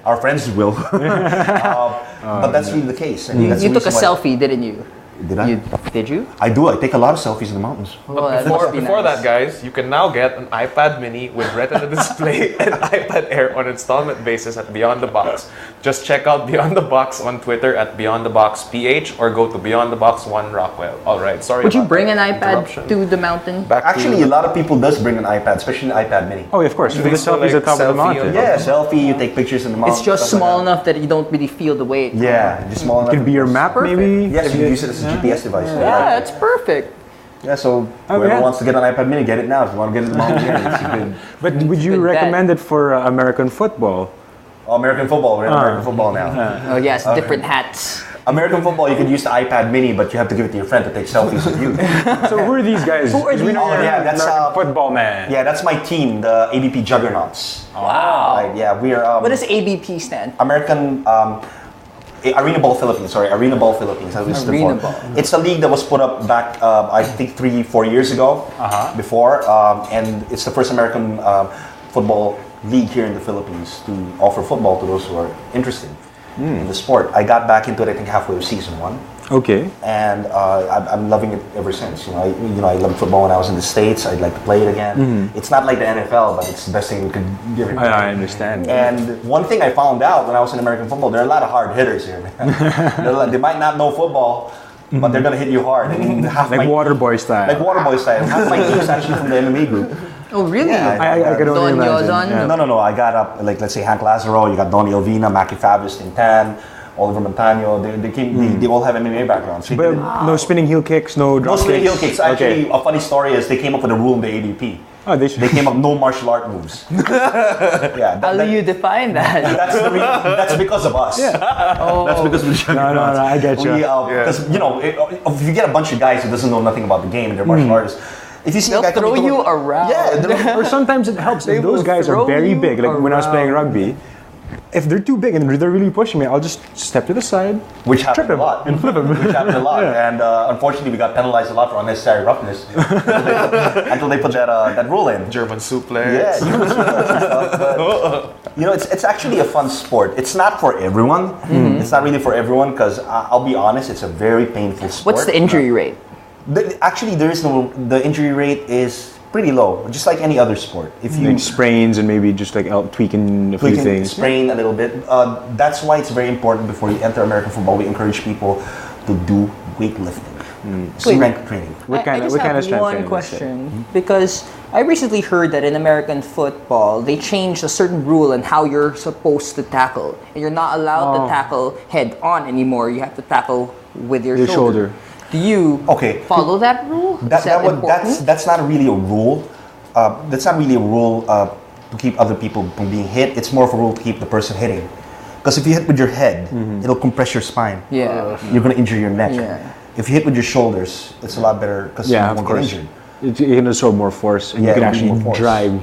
[SPEAKER 4] our friends will. But that's really the case. And that's
[SPEAKER 3] You
[SPEAKER 4] the
[SPEAKER 3] took a
[SPEAKER 4] reason why-
[SPEAKER 3] selfie, didn't you?
[SPEAKER 4] Did I?
[SPEAKER 3] Did you?
[SPEAKER 4] I do. I take a lot of selfies in the mountains.
[SPEAKER 3] Well, that
[SPEAKER 1] Before,
[SPEAKER 3] must be
[SPEAKER 1] before
[SPEAKER 3] nice.
[SPEAKER 1] that, guys, you can now get an iPad mini with Retina display and iPad Air on installment basis at Beyond the Box. Just check out Beyond the Box on Twitter at Beyond the Box PH or go to Beyond the Box 1 Rockwell. All right, sorry.
[SPEAKER 3] Would you
[SPEAKER 1] about
[SPEAKER 3] bring
[SPEAKER 1] that
[SPEAKER 3] an iPad
[SPEAKER 1] interruption.
[SPEAKER 3] to the mountain?
[SPEAKER 1] Back
[SPEAKER 4] Actually,
[SPEAKER 1] to,
[SPEAKER 4] a lot of people does bring an iPad, especially an iPad mini.
[SPEAKER 2] Oh, of course.
[SPEAKER 1] Do
[SPEAKER 2] For
[SPEAKER 1] they
[SPEAKER 2] the
[SPEAKER 1] still,
[SPEAKER 2] selfies
[SPEAKER 1] like,
[SPEAKER 2] at the top of the
[SPEAKER 1] selfie
[SPEAKER 2] mountain.
[SPEAKER 1] on-
[SPEAKER 4] Yeah, selfie. You take pictures in the mountains.
[SPEAKER 3] It's just
[SPEAKER 4] stuff like
[SPEAKER 3] small
[SPEAKER 4] that.
[SPEAKER 3] enough that you don't really feel the weight.
[SPEAKER 4] Yeah, just small enough.
[SPEAKER 2] It could be your map, maybe.
[SPEAKER 4] Yes, you can use it as a GPS device.
[SPEAKER 3] Yeah, it's perfect.
[SPEAKER 4] Yeah, so whoever
[SPEAKER 2] yeah.
[SPEAKER 4] wants to get an iPad mini, get it now. If you want to get into Mountaineering, it's a good.
[SPEAKER 2] But would you
[SPEAKER 3] Good bet.
[SPEAKER 2] recommend it for American football?
[SPEAKER 4] Oh, American football. We're in American football now.
[SPEAKER 3] Oh yes, different hats.
[SPEAKER 4] American football, you could use the iPad mini, but you have to give it to your friend to take selfies with you.
[SPEAKER 2] So who are these guys?
[SPEAKER 3] Who are
[SPEAKER 2] We know
[SPEAKER 3] these?
[SPEAKER 2] you're
[SPEAKER 4] yeah,
[SPEAKER 2] an
[SPEAKER 4] that's,
[SPEAKER 2] American football man.
[SPEAKER 4] Yeah, that's my team, the ABP Juggernauts.
[SPEAKER 3] Wow.
[SPEAKER 4] Right, yeah, we are.
[SPEAKER 3] What does ABP stand?
[SPEAKER 4] American Arena Ball Philippines. Sorry, Arena Ball Philippines. That's what it stood
[SPEAKER 3] Arena
[SPEAKER 4] for.
[SPEAKER 3] Ball.
[SPEAKER 4] It's a league that was put up back, I think, 3-4 years ago. Before, and it's the first American football league here in the Philippines to offer football to those who are interested in the sport. I got back into it, I think, halfway of season 1.
[SPEAKER 2] Okay.
[SPEAKER 4] And I'm loving it ever since. I loved football when I was in the States. I'd like to play it again. It's not like the NFL, but it's the best thing we could give it.
[SPEAKER 2] I understand.
[SPEAKER 4] And one thing I found out when I was in American football, there are a lot of hard hitters here. Man. They might not know football, but they're gonna hit you hard. And half
[SPEAKER 2] Like
[SPEAKER 4] my,
[SPEAKER 2] Waterboy style.
[SPEAKER 4] like Waterboy style. Half my team is actually from the MMA group.
[SPEAKER 3] Oh really?
[SPEAKER 4] Yeah,
[SPEAKER 2] I could only
[SPEAKER 3] Don
[SPEAKER 2] imagine.
[SPEAKER 3] Yozon?
[SPEAKER 2] Yeah.
[SPEAKER 4] No. I got up, like, let's say Hank Lazaro, you got Donnie Elvina, Mackie Fabius, Tintan, Oliver Montano. They all have MMA backgrounds. So you
[SPEAKER 2] But
[SPEAKER 4] can-
[SPEAKER 2] no spinning heel kicks, no drop
[SPEAKER 4] no spinning heel
[SPEAKER 2] kicks.
[SPEAKER 4] kicks. Actually,
[SPEAKER 2] Okay.
[SPEAKER 4] a funny story is they came up with a rule in the ADP.
[SPEAKER 2] Oh, they should.
[SPEAKER 4] They came up no martial art moves. Yeah,
[SPEAKER 3] How do you define that?
[SPEAKER 4] that's because of us. That's because of the
[SPEAKER 2] No, I get you.
[SPEAKER 4] Because if you get a bunch of guys who doesn't know nothing about the game and they're martial artists, if you see a
[SPEAKER 3] They'll
[SPEAKER 4] guy coming
[SPEAKER 3] throw
[SPEAKER 4] to
[SPEAKER 3] you
[SPEAKER 4] it-
[SPEAKER 3] around.
[SPEAKER 4] Yeah,
[SPEAKER 2] Or sometimes it helps if those
[SPEAKER 3] will
[SPEAKER 2] guys are
[SPEAKER 3] throw
[SPEAKER 2] very
[SPEAKER 3] you
[SPEAKER 2] big. Like when I was playing
[SPEAKER 3] around.
[SPEAKER 2] rugby, if they're too big and they're really pushing me, I'll just step to the side.
[SPEAKER 4] which happened
[SPEAKER 2] Trip him
[SPEAKER 4] a lot.
[SPEAKER 2] and flip him.
[SPEAKER 4] Which happened a lot. And unfortunately, we got penalized a lot for unnecessary roughness until they put that rule in.
[SPEAKER 1] German suplex.
[SPEAKER 4] Yeah, it's actually a fun sport. It's not for everyone. It's not really for everyone because I'll be honest, it's a very painful sport.
[SPEAKER 3] What's the injury rate?
[SPEAKER 4] Actually, the injury rate is pretty low, just like any other sport. If you
[SPEAKER 2] Like sprains and maybe just like tweaking a few
[SPEAKER 4] we can
[SPEAKER 2] things.
[SPEAKER 4] sprain a little bit, that's why it's very important before you enter American football. We encourage people to do weightlifting, strength training.
[SPEAKER 2] What kind
[SPEAKER 3] I
[SPEAKER 2] of
[SPEAKER 3] just have
[SPEAKER 2] strength
[SPEAKER 3] one
[SPEAKER 2] training is it?
[SPEAKER 3] question because I recently heard that in American football they changed a certain rule on how you're supposed to tackle. And you're not allowed to tackle head on anymore. You have to tackle with your
[SPEAKER 2] Your
[SPEAKER 3] shoulder.
[SPEAKER 2] shoulder.
[SPEAKER 3] Do you
[SPEAKER 4] Okay.
[SPEAKER 3] follow that rule? Is that important?
[SPEAKER 4] That's not really a rule. That's not really a rule to keep other people from being hit. It's more of a rule to keep the person hitting. Because if you hit with your head, it'll compress your spine.
[SPEAKER 3] Yeah.
[SPEAKER 4] You're gonna injure your neck.
[SPEAKER 3] Yeah.
[SPEAKER 4] If you hit with your shoulders, it's a lot better because
[SPEAKER 2] Yeah,
[SPEAKER 4] you
[SPEAKER 2] of
[SPEAKER 4] won't get
[SPEAKER 2] course.
[SPEAKER 4] injured.
[SPEAKER 2] You can absorb more force and
[SPEAKER 4] Yeah,
[SPEAKER 2] you can
[SPEAKER 4] it'll be
[SPEAKER 2] actually
[SPEAKER 4] more force.
[SPEAKER 2] drive.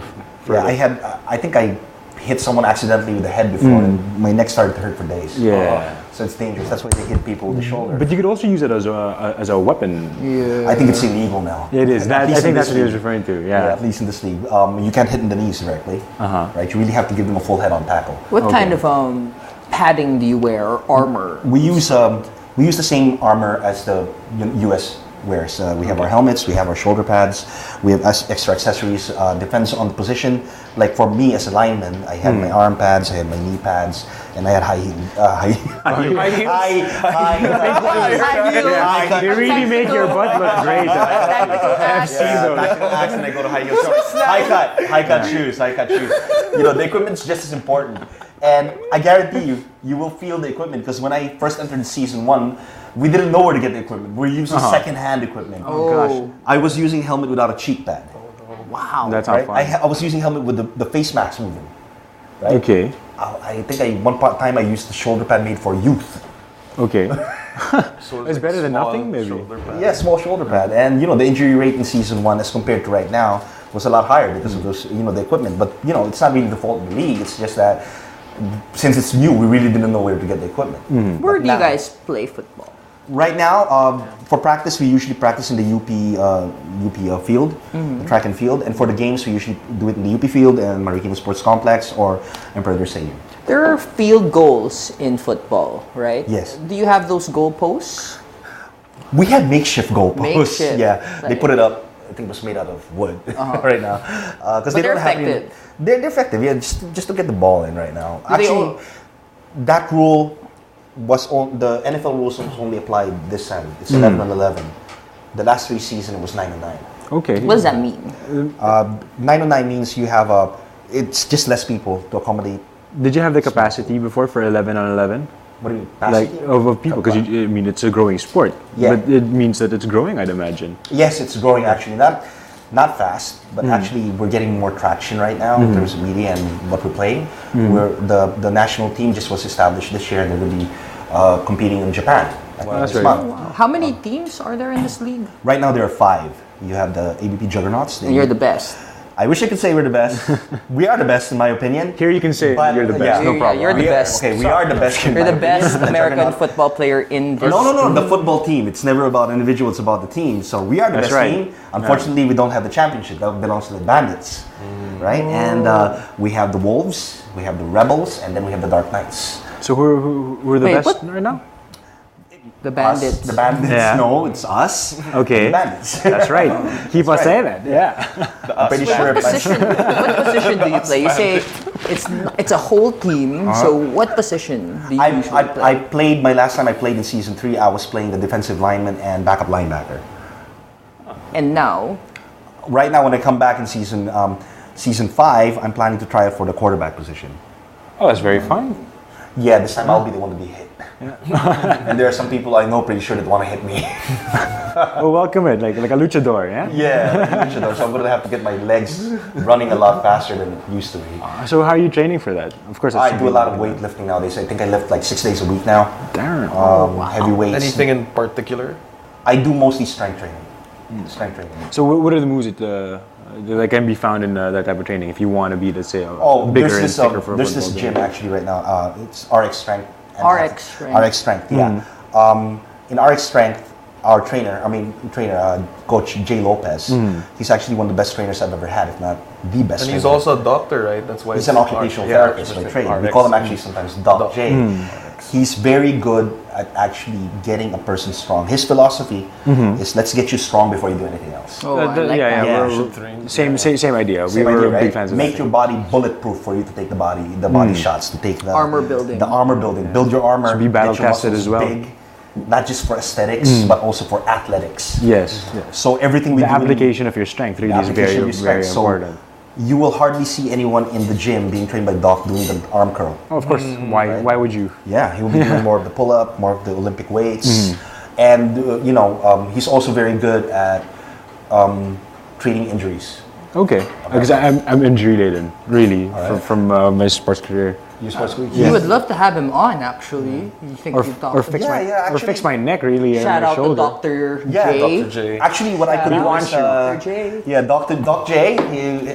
[SPEAKER 4] Yeah, I think I hit someone accidentally with the head before, and my neck started to hurt for days.
[SPEAKER 2] Yeah.
[SPEAKER 4] So it's dangerous. That's why they hit people with the shoulder.
[SPEAKER 2] But you could also use it as a weapon.
[SPEAKER 4] I think it's illegal now.
[SPEAKER 2] It is.
[SPEAKER 4] At
[SPEAKER 2] I
[SPEAKER 4] least in
[SPEAKER 2] think that's
[SPEAKER 4] this
[SPEAKER 2] what he was
[SPEAKER 4] league.
[SPEAKER 2] referring to.
[SPEAKER 4] Yeah,
[SPEAKER 2] Yeah.
[SPEAKER 4] at least in this league. You can't hit in the knees directly. Right? You really have to give them a full head-on tackle.
[SPEAKER 3] What kind of padding do you wear or armor?
[SPEAKER 4] We use the same armor as the U.S. wears. We have our helmets, we have our shoulder pads, we have extra accessories. Depends on the position. Like for me as a lineman, I had my arm pads, I had my knee pads, and I had high
[SPEAKER 2] They really make your butt look great. I've seen those.
[SPEAKER 4] and I go to high heels. High cut shoes. The equipment's just as important. And I guarantee you will feel the equipment because when I first entered season 1, we didn't know where to get the equipment. We're using second-hand equipment.
[SPEAKER 3] Oh gosh.
[SPEAKER 4] I was using a helmet without a cheek pad.
[SPEAKER 3] Wow.
[SPEAKER 2] That's how
[SPEAKER 4] Right?
[SPEAKER 2] fun.
[SPEAKER 4] I was using a helmet with the face mask moving. Right?
[SPEAKER 2] Okay.
[SPEAKER 4] I think one time I used the shoulder pad made for youth.
[SPEAKER 2] Okay.
[SPEAKER 1] So
[SPEAKER 2] It's better than
[SPEAKER 1] small
[SPEAKER 2] nothing, maybe.
[SPEAKER 1] shoulder pad.
[SPEAKER 4] Yeah, small shoulder pad. And, the injury rate in season 1 as compared to right now was a lot higher because of those, the equipment. But, it's not really the fault of the league. It's just that since it's new, we really didn't know where to get the equipment.
[SPEAKER 3] Where do you
[SPEAKER 4] now-
[SPEAKER 3] guys play football?
[SPEAKER 4] Right now, for practice, we usually practice in the UP field, the track and field. And for the games, we usually do it in the UP field and Marikina Sports Complex or Emperor Stadium.
[SPEAKER 3] There are field goals in football, right?
[SPEAKER 4] Yes.
[SPEAKER 3] Do you have those goal posts?
[SPEAKER 4] We had makeshift goalposts.
[SPEAKER 3] Makeshift,
[SPEAKER 4] Yeah, they
[SPEAKER 3] like-
[SPEAKER 4] put it up. I think it was made out of wood right now. Because they
[SPEAKER 3] they're
[SPEAKER 4] don't have any-
[SPEAKER 3] effective.
[SPEAKER 4] They're effective. Yeah, just to get the ball in right now.
[SPEAKER 3] Do they
[SPEAKER 4] Actually,
[SPEAKER 3] all-
[SPEAKER 4] that rule was on the NFL rules was only applied this time. It's 11 and 11. The last 3 seasons it was 9 and 9.
[SPEAKER 2] Okay.
[SPEAKER 3] What does that mean?
[SPEAKER 4] 9 and 9 means you have it's just less people to accommodate.
[SPEAKER 2] Did you have the capacity before for 11 on 11?
[SPEAKER 4] What do you mean?
[SPEAKER 2] Like
[SPEAKER 4] capacity?
[SPEAKER 2] of people? Because I mean, it's a growing sport.
[SPEAKER 4] Yeah.
[SPEAKER 2] But it means that it's growing, I'd imagine.
[SPEAKER 4] Yes, it's growing actually. Not fast, but actually we're getting more traction right now in terms of media and what we're playing. We're the national team just was established this year and they're going to be competing in Japan.
[SPEAKER 2] That's
[SPEAKER 4] this
[SPEAKER 2] right.
[SPEAKER 4] month.
[SPEAKER 3] How many teams are there in this league?
[SPEAKER 4] Right now there are 5. You have the ABP Juggernauts.
[SPEAKER 3] And you're the best.
[SPEAKER 4] I wish I could say we're the best. We are the best in my opinion.
[SPEAKER 2] Here you can say
[SPEAKER 4] But,
[SPEAKER 2] you're the best.
[SPEAKER 4] yeah.
[SPEAKER 2] No problem.
[SPEAKER 3] You're the
[SPEAKER 4] We are-
[SPEAKER 3] best.
[SPEAKER 4] Okay, we are the best. in
[SPEAKER 3] You're
[SPEAKER 4] my
[SPEAKER 3] the best
[SPEAKER 4] opinion.
[SPEAKER 3] American
[SPEAKER 4] Juggernaut.
[SPEAKER 3] football player in this.
[SPEAKER 4] No, the football team. It's never about individual, it's about the team. So we are the
[SPEAKER 2] That's
[SPEAKER 4] best
[SPEAKER 2] right.
[SPEAKER 4] team. Unfortunately, we don't have the championship. That belongs to the Bandits, right? And we have the Wolves, we have the Rebels, and then we have the Dark Knights.
[SPEAKER 2] So who are the
[SPEAKER 3] Wait,
[SPEAKER 2] best
[SPEAKER 3] what?
[SPEAKER 2] right now?
[SPEAKER 3] The Bandits.
[SPEAKER 4] Us, the Bandits.
[SPEAKER 2] Yeah.
[SPEAKER 4] No, it's us.
[SPEAKER 2] Okay.
[SPEAKER 4] The Bandits.
[SPEAKER 2] That's right. Keep on
[SPEAKER 4] right.
[SPEAKER 2] saying that. Yeah.
[SPEAKER 4] I'm pretty sure.
[SPEAKER 3] What position do you play? You say it's a whole team. So what position do you usually play?
[SPEAKER 4] I played my last time I played in season 3. I was playing the defensive lineman and backup linebacker.
[SPEAKER 3] And now,
[SPEAKER 4] Right now, when I come back in season 5, I'm planning to try out for the quarterback position.
[SPEAKER 2] Oh, that's very fun.
[SPEAKER 4] Yeah, this time I'll be the one to be hit. And there are some people I know pretty sure that want to hit me.
[SPEAKER 2] Oh, welcome it like a luchador, yeah.
[SPEAKER 4] Yeah, so I'm gonna have to get my legs running a lot faster than it used to be.
[SPEAKER 2] So how are you training for that? Of course,
[SPEAKER 4] I do a lot of weightlifting nowadays. I think I lift like 6 days a week now.
[SPEAKER 2] Damn.
[SPEAKER 4] Heavy weights.
[SPEAKER 1] Anything in particular?
[SPEAKER 4] I do mostly strength training. Strength training.
[SPEAKER 2] So what are the moves that can be found in that type of training if you want to be, let's say,
[SPEAKER 4] there's
[SPEAKER 2] bigger and
[SPEAKER 4] this,
[SPEAKER 2] thicker for a
[SPEAKER 4] there's this
[SPEAKER 2] football
[SPEAKER 4] gym
[SPEAKER 2] game?
[SPEAKER 4] actually right now. It's RX Strength. and
[SPEAKER 3] RX Strength.
[SPEAKER 4] RX Strength, yeah. In RX Strength, our trainer, Coach Jay Lopez, he's actually one of the best trainers I've ever had, if not the best.
[SPEAKER 1] And he's
[SPEAKER 4] trainer.
[SPEAKER 1] also a doctor, right? That's why
[SPEAKER 4] He's an occupational therapist by trade. We call him actually sometimes Doc J. He's very good at actually getting a person strong. His philosophy is let's get you strong before you do anything else.
[SPEAKER 3] I like that.
[SPEAKER 4] Yeah.
[SPEAKER 2] Same idea.
[SPEAKER 4] Same
[SPEAKER 2] we were
[SPEAKER 4] idea, right?
[SPEAKER 2] big fans of
[SPEAKER 4] Make
[SPEAKER 2] that.
[SPEAKER 4] your body bulletproof for you to take the body shots, to take the
[SPEAKER 3] Armor building.
[SPEAKER 4] The armor building. Build your armor.
[SPEAKER 2] So be battle
[SPEAKER 4] get your
[SPEAKER 2] tested
[SPEAKER 4] muscles
[SPEAKER 2] as well.
[SPEAKER 4] Big, not just for aesthetics, but also for athletics.
[SPEAKER 2] Yes.
[SPEAKER 4] So everything we
[SPEAKER 2] The
[SPEAKER 4] do in-
[SPEAKER 2] application of your strength really is very,
[SPEAKER 4] application of your
[SPEAKER 2] very
[SPEAKER 4] strength. So
[SPEAKER 2] important.
[SPEAKER 4] you will hardly see anyone in the gym being trained by Doc doing the arm curl.
[SPEAKER 2] Oh, of course. Why would you?
[SPEAKER 4] Yeah, he will be doing more of the pull-up, more of the Olympic weights, and he's also very good at treating injuries.
[SPEAKER 2] Okay. Because I'm injury laden, really, from my sports career.
[SPEAKER 4] You supposed to?
[SPEAKER 3] You would love to have him on, actually. You think
[SPEAKER 2] Or,
[SPEAKER 3] you talk
[SPEAKER 2] or
[SPEAKER 3] to
[SPEAKER 2] fix
[SPEAKER 3] him?
[SPEAKER 2] my
[SPEAKER 4] Yeah,
[SPEAKER 2] or fix
[SPEAKER 4] actually-
[SPEAKER 2] my neck really and
[SPEAKER 3] Shout
[SPEAKER 2] my
[SPEAKER 3] out to
[SPEAKER 2] shoulder.
[SPEAKER 3] Dr.
[SPEAKER 4] Yeah,
[SPEAKER 3] J.
[SPEAKER 1] Dr. J.
[SPEAKER 4] Actually, what I could do
[SPEAKER 3] out
[SPEAKER 4] is,
[SPEAKER 3] to Dr. J.
[SPEAKER 4] yeah, Doc J.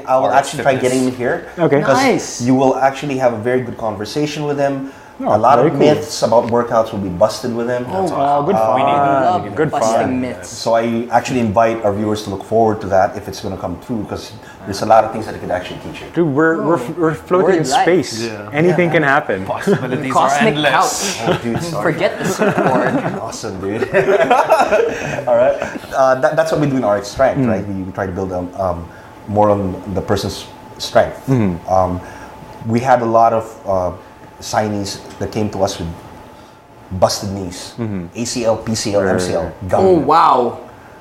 [SPEAKER 4] I will actually try getting him here.
[SPEAKER 2] Okay.
[SPEAKER 4] Because
[SPEAKER 3] Nice.
[SPEAKER 4] you will actually have a very good conversation with him.
[SPEAKER 2] Oh,
[SPEAKER 4] a lot
[SPEAKER 2] very
[SPEAKER 4] of
[SPEAKER 2] cool.
[SPEAKER 4] myths about workouts will be busted with him.
[SPEAKER 2] Oh, good
[SPEAKER 3] I
[SPEAKER 2] fun.
[SPEAKER 3] love
[SPEAKER 2] Good
[SPEAKER 3] busting
[SPEAKER 2] fun.
[SPEAKER 3] myths.
[SPEAKER 4] So I actually invite our viewers to look forward to that if it's going to come true, because there's a lot of things that it could actually teach you.
[SPEAKER 2] Dude, we're floating
[SPEAKER 3] We're
[SPEAKER 2] in
[SPEAKER 3] live.
[SPEAKER 2] space.
[SPEAKER 1] Yeah.
[SPEAKER 2] Anything can happen.
[SPEAKER 1] Possibilities are
[SPEAKER 3] Cosmic
[SPEAKER 1] endless.
[SPEAKER 3] couch.
[SPEAKER 4] Oh, dude, sorry.
[SPEAKER 3] Forget the surfboard.
[SPEAKER 4] Awesome, dude. All right. That's what we do in RX Strength, right? We try to build more on the person's strength. We had a lot of signees that came to us with busted knees, ACL, PCL, MCL, gum.
[SPEAKER 3] Oh, wow.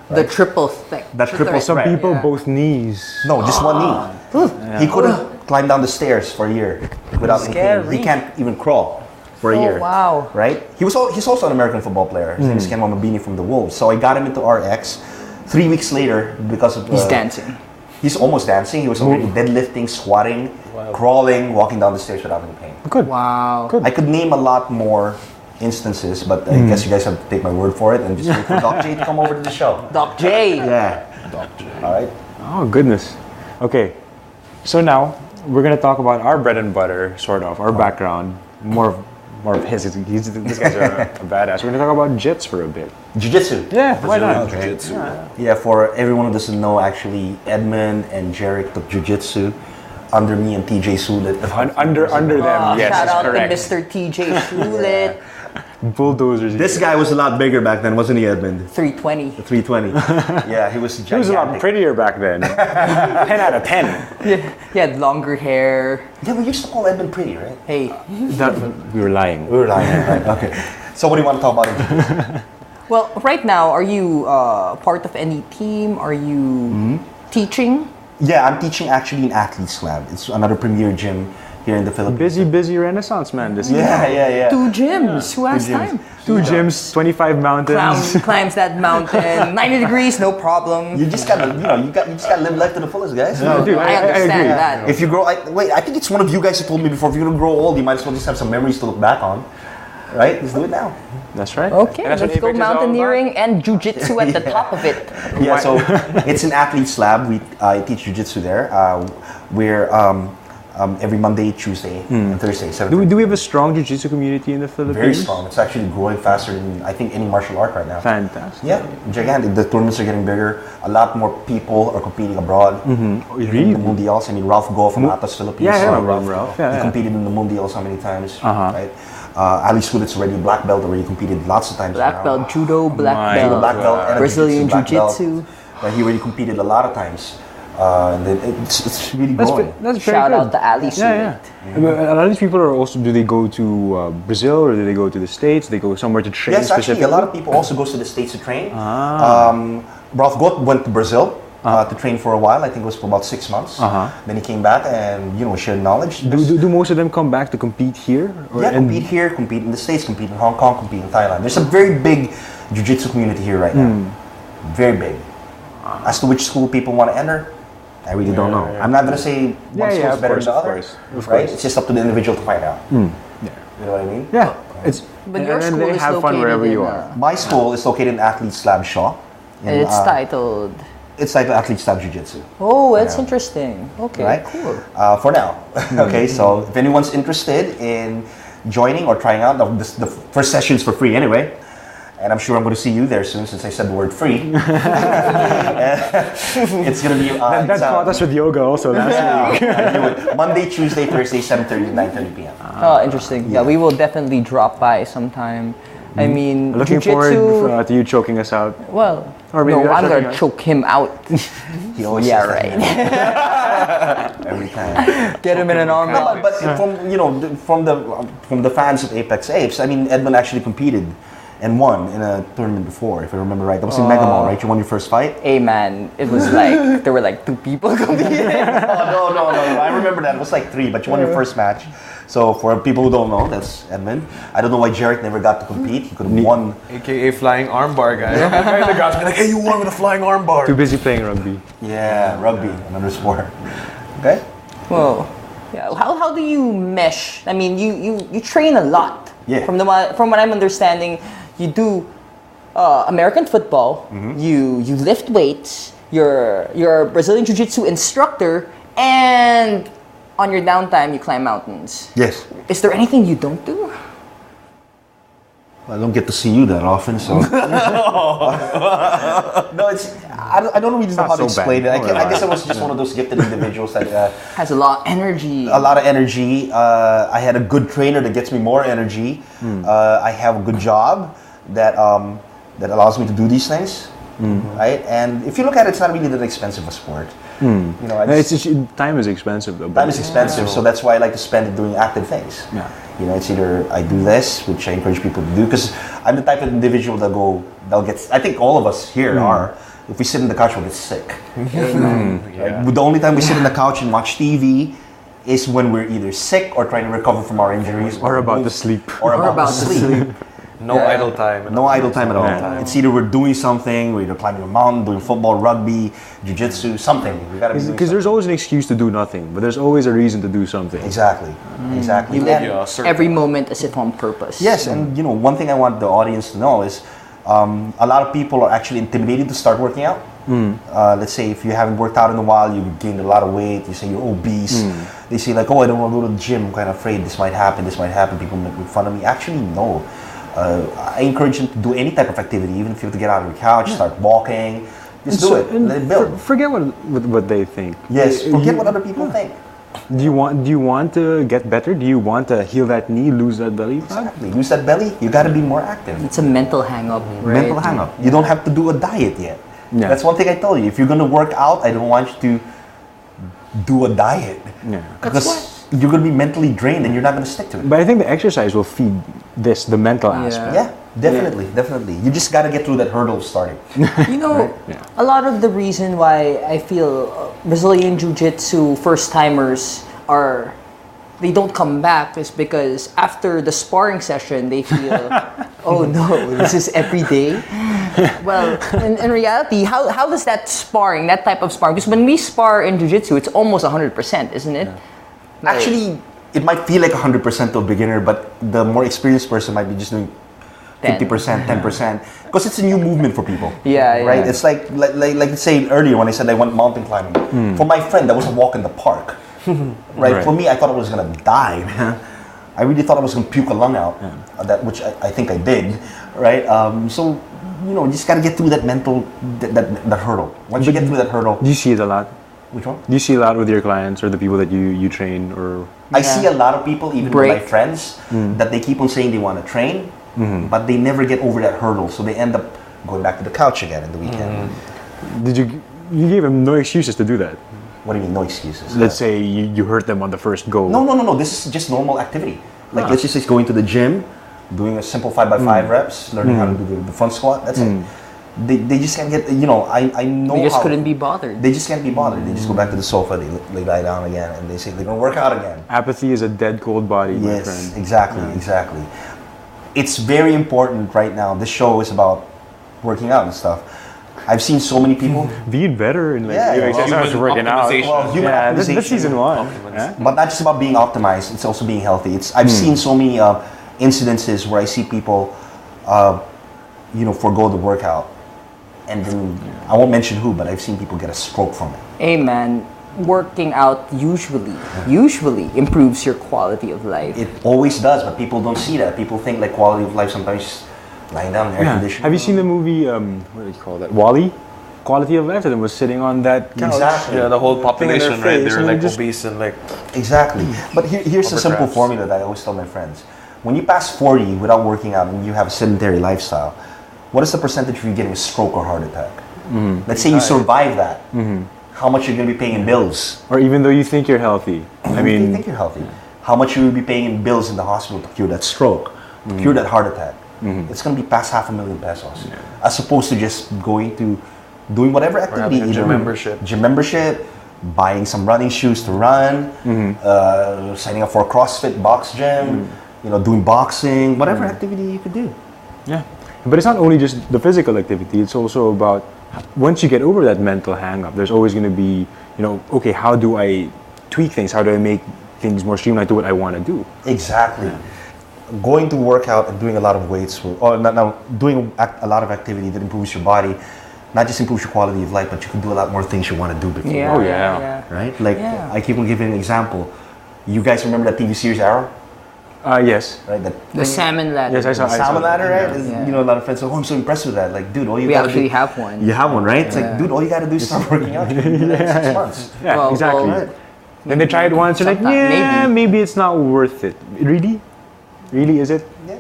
[SPEAKER 3] The triple thick.
[SPEAKER 4] That triple
[SPEAKER 2] Some
[SPEAKER 4] Right,
[SPEAKER 2] people
[SPEAKER 3] yeah.
[SPEAKER 2] both knees.
[SPEAKER 4] No, just one knee. He couldn't climb down the stairs for a year without any pain.
[SPEAKER 3] Scary.
[SPEAKER 4] He can't even crawl for a
[SPEAKER 3] Oh,
[SPEAKER 4] year.
[SPEAKER 3] wow.
[SPEAKER 4] Right? He's also an American football player. His name is Ken Wamabini from the Wolves. So I got him into RX. 3 weeks later, because of
[SPEAKER 3] He's dancing.
[SPEAKER 4] He's almost dancing. He was already deadlifting, squatting, crawling, walking down the stairs without any pain.
[SPEAKER 2] Good.
[SPEAKER 3] Wow.
[SPEAKER 4] I could name a lot more instances, but I guess you guys have to take my word for it and just wait for Doc J to come over to the show.
[SPEAKER 3] Doc J.
[SPEAKER 4] Yeah. All right.
[SPEAKER 2] Oh goodness. Okay, so now we're gonna talk about our bread and butter, sort of our background, more of his. This guy's a badass. We're gonna talk about jits for a bit.
[SPEAKER 4] Jiu-Jitsu.
[SPEAKER 2] Yeah, why not?
[SPEAKER 1] Jiu-Jitsu.
[SPEAKER 4] Yeah, for everyone who doesn't know, actually, Edmund and Jerick took Jiu-Jitsu under me and TJ Sulit.
[SPEAKER 2] Under them, yes,
[SPEAKER 3] Shout
[SPEAKER 2] is
[SPEAKER 3] out
[SPEAKER 2] correct.
[SPEAKER 3] to Mr. TJ Shulit.
[SPEAKER 2] Bulldozers.
[SPEAKER 4] This guy was a lot bigger back then, wasn't he, Edmund?
[SPEAKER 3] 320.
[SPEAKER 4] 320. Yeah, he was gigantic.
[SPEAKER 2] He was a lot prettier back then. 10 out of 10.
[SPEAKER 3] Yeah, he had longer hair.
[SPEAKER 4] Yeah, we used to call Edmund pretty, right?
[SPEAKER 3] Hey,
[SPEAKER 2] We were lying.
[SPEAKER 4] We were lying, right? Okay. So what do you want to talk about in Jiu-Jitsu?
[SPEAKER 3] well, right now, are you part of any team? Are you teaching?
[SPEAKER 4] Yeah, I'm teaching actually in Athletes Lab. It's another premier gym here in the Philippines.
[SPEAKER 2] Busy Renaissance man. This
[SPEAKER 4] Yeah.
[SPEAKER 3] 2 gyms. Who has
[SPEAKER 4] 2 gyms.
[SPEAKER 3] time?
[SPEAKER 2] 2 gyms, 25 mountains.
[SPEAKER 3] Climbs that mountain. 90 degrees, no problem.
[SPEAKER 4] You just gotta, you just gotta live life to the fullest, guys.
[SPEAKER 2] No, dude,
[SPEAKER 3] I understand
[SPEAKER 2] agree.
[SPEAKER 3] that.
[SPEAKER 4] If you grow, I think it's one of you guys who told me before. If you're gonna grow old, you might as well just have some memories to look back on, right? Let's do it now.
[SPEAKER 2] That's right.
[SPEAKER 3] Okay,
[SPEAKER 2] And that's what
[SPEAKER 3] let's go
[SPEAKER 2] Apex is all about.
[SPEAKER 3] mountaineering and jiu-jitsu at the top of it.
[SPEAKER 4] Yeah, so it's an Athletes Lab. I teach jiu-jitsu there. We're every Monday, Tuesday, and Thursday.
[SPEAKER 2] Do we have a strong jiu-jitsu community in the Philippines?
[SPEAKER 4] Very strong. It's actually growing faster than I think any martial art right now.
[SPEAKER 2] Fantastic.
[SPEAKER 4] Yeah, gigantic. The tournaments are getting bigger. A lot more people are competing abroad. In
[SPEAKER 2] Really?
[SPEAKER 4] the Mundials. I mean, Ralph Go from Atas Philippines.
[SPEAKER 2] Yeah, I remember Ralph. Yeah,
[SPEAKER 4] He
[SPEAKER 2] yeah.
[SPEAKER 4] competed in the Mundials how many times?
[SPEAKER 2] Uh-huh.
[SPEAKER 4] Right. Ali Sudit's already black belt. Already competed lots of times.
[SPEAKER 3] Black
[SPEAKER 4] now.
[SPEAKER 3] belt judo, black
[SPEAKER 2] My
[SPEAKER 3] belt,
[SPEAKER 4] Black belt and a
[SPEAKER 3] Brazilian
[SPEAKER 4] black belt.
[SPEAKER 3] jiu-jitsu.
[SPEAKER 4] He already competed a lot of times. And then it's really growing.
[SPEAKER 2] That's very
[SPEAKER 3] Shout
[SPEAKER 2] good.
[SPEAKER 3] out to Ali
[SPEAKER 2] Yeah. But a lot of these people are also, do they go to Brazil or do they go to the States? They go somewhere to train
[SPEAKER 4] Yes, actually,
[SPEAKER 2] specifically?
[SPEAKER 4] a lot of people also goes to the States to train. Ralph Gott went to Brazil to train for a while. I think it was for about 6 months. Then he came back and shared knowledge.
[SPEAKER 2] Do most of them come back to compete here?
[SPEAKER 4] Yeah, compete here, compete in the States, compete in Hong Kong, compete in Thailand. There's a very big jiu-jitsu community here right now. Very big. As to which school people want to enter, I really don't know. I'm not going to say one school is better than the other.
[SPEAKER 2] Of
[SPEAKER 4] Right?
[SPEAKER 2] course.
[SPEAKER 4] It's just up to the individual to find out. You know what I mean?
[SPEAKER 2] Yeah. It's,
[SPEAKER 3] But your
[SPEAKER 2] and
[SPEAKER 3] school
[SPEAKER 2] they
[SPEAKER 3] is
[SPEAKER 2] have fun
[SPEAKER 3] located
[SPEAKER 2] wherever
[SPEAKER 3] in,
[SPEAKER 2] you are.
[SPEAKER 4] My school is located in Athletes Lab Shaw.
[SPEAKER 3] And it's titled.
[SPEAKER 4] It's like Athletes Lab Jiu-Jitsu.
[SPEAKER 3] Oh, that's
[SPEAKER 4] Yeah.
[SPEAKER 3] interesting. Okay,
[SPEAKER 4] Right?
[SPEAKER 3] cool.
[SPEAKER 4] For now. Okay, so if anyone's interested in joining or trying out, the first session is for free anyway. And I'm sure I'm going to see you there soon since I said the word free. It's going to be...
[SPEAKER 2] That taught us with yoga also last week.
[SPEAKER 4] I knew it. Monday, Tuesday, Thursday, 7:30 to 9:30 p.m.
[SPEAKER 3] Oh, interesting. Yeah, we will definitely drop by sometime. I mean,
[SPEAKER 2] Looking
[SPEAKER 3] jiu-jitsu.
[SPEAKER 2] forward to you choking us out.
[SPEAKER 3] Well,
[SPEAKER 2] Or maybe
[SPEAKER 3] no,
[SPEAKER 2] you're
[SPEAKER 3] I'm
[SPEAKER 2] choking
[SPEAKER 3] gonna
[SPEAKER 2] us.
[SPEAKER 3] choke him out.
[SPEAKER 4] He always
[SPEAKER 3] Yeah,
[SPEAKER 4] says that,
[SPEAKER 3] right.
[SPEAKER 4] man. Every time.
[SPEAKER 3] Get him in an arm
[SPEAKER 4] No,
[SPEAKER 3] lock.
[SPEAKER 4] but from the fans of Apex Apes, I mean, Edmund actually competed and won in a tournament before, if I remember right. That was in Mega Mall, right? You won your first fight?
[SPEAKER 3] Hey man, it was like there were like 2 people competing.
[SPEAKER 4] Oh, no. I remember that. It was like 3, but you won your first match. So for people who don't know, that's Edmund. I don't know why Jerick never got to compete. He could have won.
[SPEAKER 1] AKA flying armbar guy. The guy in the garage be like, hey, you won with a flying armbar.
[SPEAKER 2] Too busy playing rugby.
[SPEAKER 4] Yeah, rugby, another sport. Okay?
[SPEAKER 3] Well, yeah. How do you mesh? I mean, you train a lot.
[SPEAKER 4] Yeah.
[SPEAKER 3] From what I'm understanding, you do American football. You lift weights. You're a Brazilian Jiu-Jitsu instructor, and on your downtime you climb mountains.
[SPEAKER 4] Yes.
[SPEAKER 3] Is there anything you don't do?
[SPEAKER 4] I don't get to see you that often, so. No, I don't really know how to
[SPEAKER 2] so
[SPEAKER 4] explain
[SPEAKER 2] bad.
[SPEAKER 4] it. I guess I was just one of those gifted individuals that
[SPEAKER 3] Has a lot of energy.
[SPEAKER 4] a lot of energy. I had a good trainer that gets me more energy. I have a good job that allows me to do these things, right? And if you look at it, it's not really that expensive a sport. You know,
[SPEAKER 2] Time is expensive though.
[SPEAKER 4] time is expensive, so that's why I like to spend it doing active things.
[SPEAKER 2] Yeah.
[SPEAKER 4] You know, it's either I do this, which I encourage people to do, because I'm the type of individual that'll get. I think all of us here are. If we sit in the couch, we'll get sick. Right? The only time we sit in the couch and watch TV is when we're either sick or trying to recover from our injuries,
[SPEAKER 2] Or about to sleep.
[SPEAKER 4] or about to sleep.
[SPEAKER 1] No idle time.
[SPEAKER 4] No idle time at all.
[SPEAKER 2] Yeah.
[SPEAKER 4] It's either we're doing something, we're either climbing a mountain, doing football, rugby, jiu-jitsu, something. We gotta be doing
[SPEAKER 2] Because there's
[SPEAKER 4] something.
[SPEAKER 2] always an excuse to do nothing, but there's always a reason to do something.
[SPEAKER 4] Exactly. Exactly.
[SPEAKER 3] You live
[SPEAKER 4] And-
[SPEAKER 3] every moment as if on purpose.
[SPEAKER 4] Yes, and one thing I want the audience to know is a lot of people are actually intimidated to start working out. Let's say if you haven't worked out in a while, you gained a lot of weight, you say you're obese. They say like, oh, I don't want to go to the gym, I'm kind of afraid this might happen, people make fun of me. Actually, no. I encourage them to do any type of activity, even if you have to get out of your couch, start walking, just do it, let it build.
[SPEAKER 2] Forget what they think.
[SPEAKER 4] Yes, forget what other people think.
[SPEAKER 2] Do you want to get better? Do you want to heal that knee, lose that belly fat?
[SPEAKER 4] Exactly. Lose that belly, you got to be more active.
[SPEAKER 3] It's a mental hang-up, right?
[SPEAKER 4] Mental hang-up. You don't have to do a diet yet.
[SPEAKER 2] Yeah.
[SPEAKER 4] That's one thing I tell you. If you're going to work out, I don't want you to do a diet.
[SPEAKER 2] Yeah.
[SPEAKER 4] Because you're going to be mentally drained and you're not going to stick to it.
[SPEAKER 2] But I think the exercise will feed the mental aspect.
[SPEAKER 4] Yeah, definitely. You just got to get through that hurdle of starting.
[SPEAKER 3] You know,
[SPEAKER 2] Yeah.
[SPEAKER 3] a lot of the reason why I feel Brazilian Jiu-Jitsu first-timers they don't come back is because after the sparring session, they feel, oh no, this is every day. Well, in reality, how does that type of sparring, because when we spar in Jiu-Jitsu, it's almost 100%, isn't it? Like-
[SPEAKER 4] Actually, it might feel like 100% to a beginner, but the more experienced person might be just doing 50%, 10%, because it's a new movement for people.
[SPEAKER 3] Yeah,
[SPEAKER 4] Right?
[SPEAKER 3] yeah.
[SPEAKER 4] It's like saying earlier when I said I went mountain climbing. For my friend, that was a walk in the park. Right? For me, I thought I was gonna die, man. I really thought I was gonna puke a lung out, which I think I did, right? So, you just gotta get through that mental, that hurdle. Once you get through that hurdle,
[SPEAKER 2] Do you see it a lot?
[SPEAKER 4] which one?
[SPEAKER 2] Do you see a lot with your clients or the people that you train or?
[SPEAKER 4] I see a lot of people, even with my
[SPEAKER 3] Break.
[SPEAKER 4] friends, that they keep on saying they want to train, but they never get over that hurdle. So they end up going back to the couch again in the weekend.
[SPEAKER 2] Did you gave them no excuses to do that?
[SPEAKER 4] What do you mean, no excuses?
[SPEAKER 2] Let's say you hurt them on the first go.
[SPEAKER 4] No. This is just normal activity. Like, let's just say going to the gym, doing a simple 5x5 reps, learning how to do the front squat. That's it. They just can't get, I know
[SPEAKER 3] They just
[SPEAKER 4] how-
[SPEAKER 3] couldn't be bothered.
[SPEAKER 4] They just can't be bothered. They just go back to the sofa, they lie down again, and they say they're going to work out again.
[SPEAKER 2] Apathy is a dead cold body, my
[SPEAKER 4] Yes,
[SPEAKER 2] friend.
[SPEAKER 4] exactly. It's very important right now. This show is about working out and stuff. I've seen so many people,
[SPEAKER 2] Being better and like
[SPEAKER 4] Yeah,
[SPEAKER 2] you know,
[SPEAKER 4] well,
[SPEAKER 2] it's not just
[SPEAKER 1] human
[SPEAKER 2] working out.
[SPEAKER 1] optimization.
[SPEAKER 4] Well, human
[SPEAKER 2] Yeah, that's
[SPEAKER 4] optimization.
[SPEAKER 2] season one. Yeah?
[SPEAKER 4] but not just about being optimized. It's also being healthy. I've seen so many incidences where I see people, forgo the workout, and then I won't mention who, but I've seen people get a stroke from it.
[SPEAKER 3] Hey man, working out usually improves your quality of life.
[SPEAKER 4] It always does, but people don't see that. People think like quality of life sometimes lying down in air
[SPEAKER 2] Yeah.
[SPEAKER 4] conditioning.
[SPEAKER 2] Have you seen the movie? What do you call that? Wall-E? Quality of Life. And was sitting on that couch.
[SPEAKER 4] Exactly.
[SPEAKER 1] Yeah, the whole
[SPEAKER 2] Thing in their
[SPEAKER 1] population, right?
[SPEAKER 2] face,
[SPEAKER 1] They're
[SPEAKER 2] and
[SPEAKER 1] like
[SPEAKER 2] they just-
[SPEAKER 1] obese and like.
[SPEAKER 4] Exactly. But here's a simple
[SPEAKER 1] Overcrafts.
[SPEAKER 4] formula that I always tell my friends. When you pass 40 without working out and you have a sedentary lifestyle, what is the percentage of you getting a stroke or heart attack? Let's say you survive that. How much you're going to be paying in bills?
[SPEAKER 2] Or even though you think you're healthy. I
[SPEAKER 4] You
[SPEAKER 2] mean,
[SPEAKER 4] think you're healthy. How much you will be paying in bills in the hospital to cure that stroke, to cure that heart attack? It's going to be past $500,000 pesos, as opposed to just doing whatever activity,
[SPEAKER 1] having a gym membership.
[SPEAKER 4] gym membership, buying some running shoes to run, signing up for a CrossFit box gym, doing boxing, whatever activity you could do.
[SPEAKER 2] yeah. But it's not only just the physical activity. It's also about once you get over that mental hang-up, there's always going to be, okay, how do I tweak things? How do I make things more streamlined to what I want to do?
[SPEAKER 4] Exactly. Going to work out and doing a lot of weights, doing a lot of activity that improves your body, not just improves your quality of life, but you can do a lot more things you want to do before.
[SPEAKER 3] Yeah,
[SPEAKER 2] Oh, yeah.
[SPEAKER 4] Right? Like,
[SPEAKER 3] Yeah.
[SPEAKER 4] I keep on giving an example. You guys remember that TV series Arrow?
[SPEAKER 2] Yes.
[SPEAKER 4] Right?
[SPEAKER 3] The salmon ladder.
[SPEAKER 2] Yes, I saw.
[SPEAKER 4] Salmon ladder, right?
[SPEAKER 3] Yeah.
[SPEAKER 4] A lot of friends say, oh, I'm so impressed with that. Like, dude, all you
[SPEAKER 3] We
[SPEAKER 4] gotta
[SPEAKER 3] actually
[SPEAKER 4] do...
[SPEAKER 3] have one.
[SPEAKER 4] You have one, right? It's
[SPEAKER 3] Yeah.
[SPEAKER 4] like, dude, all you gotta do is start working out. You can do that in 6 months.
[SPEAKER 2] Yeah,
[SPEAKER 3] Well,
[SPEAKER 2] exactly.
[SPEAKER 3] well,
[SPEAKER 2] Then they try it once, and like,
[SPEAKER 3] Sometime,
[SPEAKER 2] yeah,
[SPEAKER 3] maybe.
[SPEAKER 2] maybe it's not worth it. Really? Really, is it?
[SPEAKER 4] Yeah.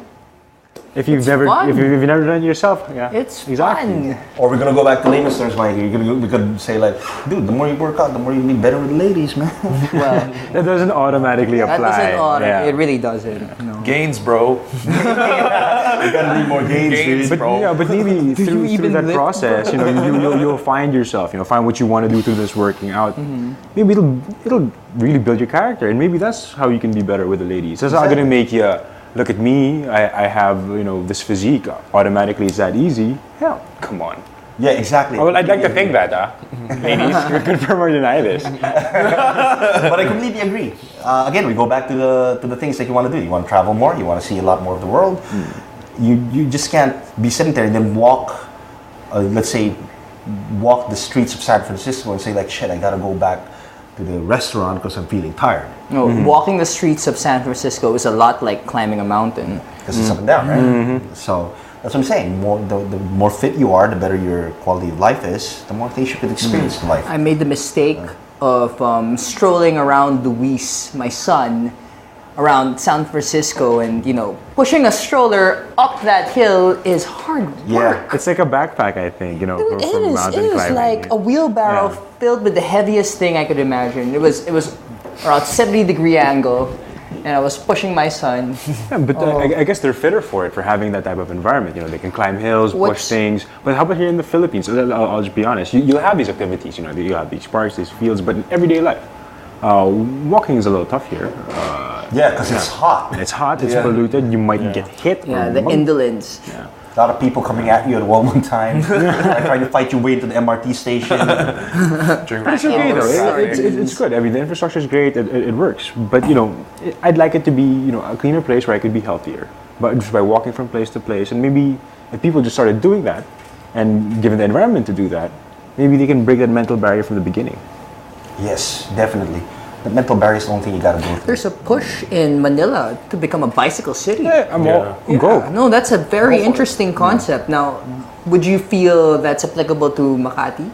[SPEAKER 2] If you've
[SPEAKER 3] fun.
[SPEAKER 2] if you've never done it yourself, yeah.
[SPEAKER 3] It's
[SPEAKER 2] exactly.
[SPEAKER 3] fun.
[SPEAKER 4] Or we're gonna go back to layman's terms, Mike. We could say like, dude, the more you work out, the more you be better with ladies, man.
[SPEAKER 3] Well,
[SPEAKER 2] That doesn't automatically
[SPEAKER 3] that
[SPEAKER 2] apply.
[SPEAKER 3] doesn't order.
[SPEAKER 2] yeah.
[SPEAKER 3] It really doesn't. No.
[SPEAKER 1] Gains, bro.
[SPEAKER 4] You gotta need more gains,
[SPEAKER 1] Gains,
[SPEAKER 4] dude.
[SPEAKER 2] But
[SPEAKER 1] bro.
[SPEAKER 2] yeah, but maybe through
[SPEAKER 3] even
[SPEAKER 2] that
[SPEAKER 3] lift,
[SPEAKER 2] process, you'll find yourself, find what you want to do through this working out. Maybe it'll really build your character, and maybe that's how you can be better with the ladies. That's not gonna make you look at me, I have, this physique, automatically it's that easy. Hell, come on.
[SPEAKER 4] Yeah, exactly.
[SPEAKER 2] Well, I'd like to think that, ladies, confirm or deny this.
[SPEAKER 4] But I completely agree. Again, we go back to the things that you want to do. You want to travel more. You want to see a lot more of the world. You just can't be sitting there and then walk, let's say, walk the streets of San Francisco and say like, shit, I gotta go back to the restaurant because I'm feeling tired.
[SPEAKER 3] No, walking the streets of San Francisco is a lot like climbing a mountain.
[SPEAKER 4] Because it's up and down, right? So that's what I'm saying. The more fit you are, the better your quality of life is, the more things you could experience in life.
[SPEAKER 3] I made the mistake of strolling around Luis, my son, around San Francisco, and pushing a stroller up that hill is hard work.
[SPEAKER 2] It's like a backpack, I think,
[SPEAKER 3] Dude,
[SPEAKER 2] for mountain
[SPEAKER 3] it is
[SPEAKER 2] climbing.
[SPEAKER 3] like a wheelbarrow filled with the heaviest thing I could imagine. It was around 70-degree angle, and I was pushing my son.
[SPEAKER 2] Yeah, but I guess they're fitter for it, for having that type of environment. They can climb hills, push things. But how about here in the Philippines? I'll just be honest. You'll have these activities, you have these parks, these fields, but in everyday life, walking is a little tough here.
[SPEAKER 4] Yeah, because it's hot.
[SPEAKER 2] It's hot, it's polluted, you might get hit.
[SPEAKER 3] Yeah, the indolence.
[SPEAKER 2] Yeah.
[SPEAKER 4] A lot of people coming at you at one time, trying to fight your way into the MRT station.
[SPEAKER 2] It's okay though. It's good. I mean, the infrastructure is great. It works. But I'd like it to be a cleaner place where I could be healthier. But just by walking from place to place, and maybe if people just started doing that, and given the environment to do that, maybe they can break that mental barrier from the beginning.
[SPEAKER 4] Yes, definitely. The mental barrier is the only thing you gotta go through.
[SPEAKER 3] There's a push in Manila to become a bicycle city.
[SPEAKER 2] Go.
[SPEAKER 3] No, that's a very interesting concept. Now, would you feel that's applicable to Makati?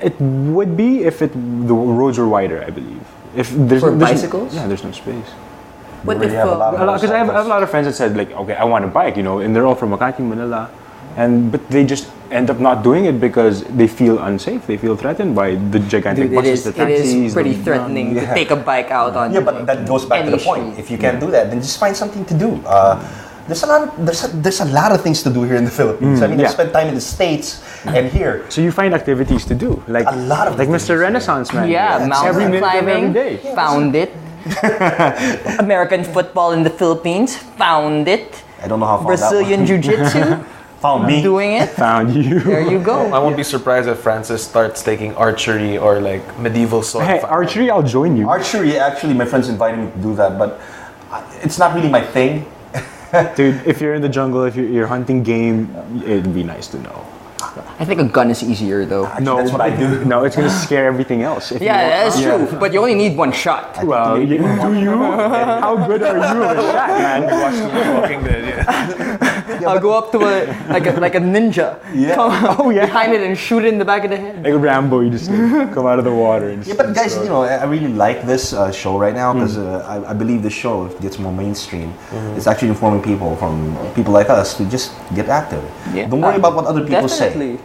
[SPEAKER 2] It would be if the roads were wider, I believe. If there's
[SPEAKER 3] For bicycles?
[SPEAKER 2] There's no space.
[SPEAKER 3] What
[SPEAKER 4] really
[SPEAKER 3] if
[SPEAKER 4] have a lot of
[SPEAKER 2] Because I have a lot of friends that said like, okay, I want to bike, and they're all from Makati, Manila, but they just end up not doing it because they feel unsafe. They feel threatened by the gigantic buses, the
[SPEAKER 3] it
[SPEAKER 2] taxis.
[SPEAKER 3] is pretty threatening to take a bike out on.
[SPEAKER 4] Yeah, but that goes back to the point.
[SPEAKER 3] street.
[SPEAKER 4] If you can't do that, then just find something to do. There's a lot of things to do here in the Philippines. I mean, I spent time in the States and here.
[SPEAKER 2] So you find activities to do, like
[SPEAKER 4] A lot of
[SPEAKER 2] like
[SPEAKER 4] things,
[SPEAKER 2] Mr. Renaissance man.
[SPEAKER 3] Yeah,
[SPEAKER 2] Every
[SPEAKER 3] mountain
[SPEAKER 2] minute of every
[SPEAKER 3] climbing,
[SPEAKER 2] day.
[SPEAKER 3] found it. American football in the Philippines, found it.
[SPEAKER 4] I don't know how far
[SPEAKER 3] Brazilian
[SPEAKER 4] that
[SPEAKER 3] Jiu-Jitsu,
[SPEAKER 4] found me.
[SPEAKER 3] doing it.
[SPEAKER 2] Found you.
[SPEAKER 3] There you go.
[SPEAKER 1] I won't be surprised if Francis starts taking archery or like medieval sword.
[SPEAKER 2] Hey, archery, I'll join you.
[SPEAKER 4] Archery, actually, my friends invited me to do that, but it's not really my thing.
[SPEAKER 2] Dude, if you're in the jungle, if you're hunting game, it'd be nice to know.
[SPEAKER 3] I think a gun is easier though.
[SPEAKER 2] No,
[SPEAKER 4] that's what I do.
[SPEAKER 2] No, it's gonna scare everything else. If
[SPEAKER 3] Yeah,
[SPEAKER 2] you
[SPEAKER 3] that's true. But you only need one shot.
[SPEAKER 2] Well, do you? How good are you at that, man?
[SPEAKER 1] Walking Dead, yeah.
[SPEAKER 3] I'll go up to like a ninja.
[SPEAKER 4] Yeah.
[SPEAKER 3] Come behind it and shoot it in the back of the head.
[SPEAKER 2] Like Rambo, you just come out of the water and.
[SPEAKER 4] Yeah, but guys, I really like this show right now because I believe this show, if it gets more mainstream, it's actually informing people from people like us to just get active.
[SPEAKER 3] Yeah.
[SPEAKER 4] Don't worry about what other people say.
[SPEAKER 3] Definitely.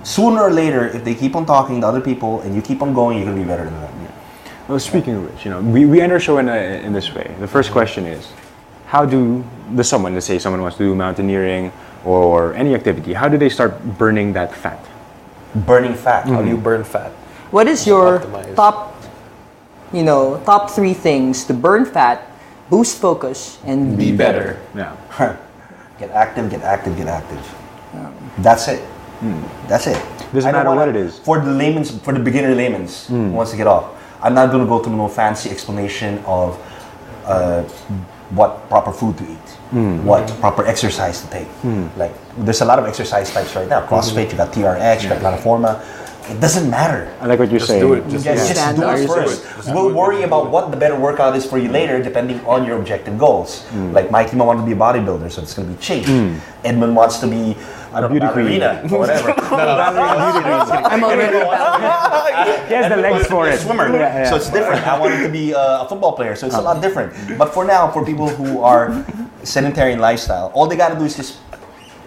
[SPEAKER 4] Sooner or later, if they keep on talking to other people and you keep on going, you're gonna be better than them.
[SPEAKER 2] Well, speaking of which, we end our show in this way. The first question is, how do someone, let's say someone wants to do mountaineering or any activity, how do they start burning that fat?
[SPEAKER 4] Burning fat.
[SPEAKER 1] How do you burn fat?
[SPEAKER 3] What is your
[SPEAKER 1] Optimize.
[SPEAKER 3] top 3 things to burn fat, boost focus, and be better?
[SPEAKER 2] Yeah.
[SPEAKER 4] Get active, get active, get active. That's it. That's it.
[SPEAKER 2] Doesn't
[SPEAKER 4] I don't
[SPEAKER 2] matter what
[SPEAKER 4] wanna-
[SPEAKER 2] it is.
[SPEAKER 4] For the beginner layman's who wants to get off, I'm not going to go through no fancy explanation of what proper food to eat, what proper exercise to take. Like, there's a lot of exercise types right now. CrossFit, you got TRX, you got Plataforma. It doesn't matter.
[SPEAKER 2] I like what you're saying.
[SPEAKER 1] do it.
[SPEAKER 4] Just
[SPEAKER 3] Stand
[SPEAKER 4] do
[SPEAKER 3] up.
[SPEAKER 4] it first. We'll worry about what the better workout is for you later, depending on your objective goals. Like Mikey might want to be a bodybuilder, so it's going to be cheap. Edmund wants to be a
[SPEAKER 2] beauty queen.
[SPEAKER 4] ballerina or whatever.
[SPEAKER 3] I'm already
[SPEAKER 2] He has the legs for it.
[SPEAKER 4] Swimmer,
[SPEAKER 2] Yeah.
[SPEAKER 4] so it's different. I wanted to be a football player, so it's a lot different. But for now, for people who are sedentary in lifestyle, all they got to do is just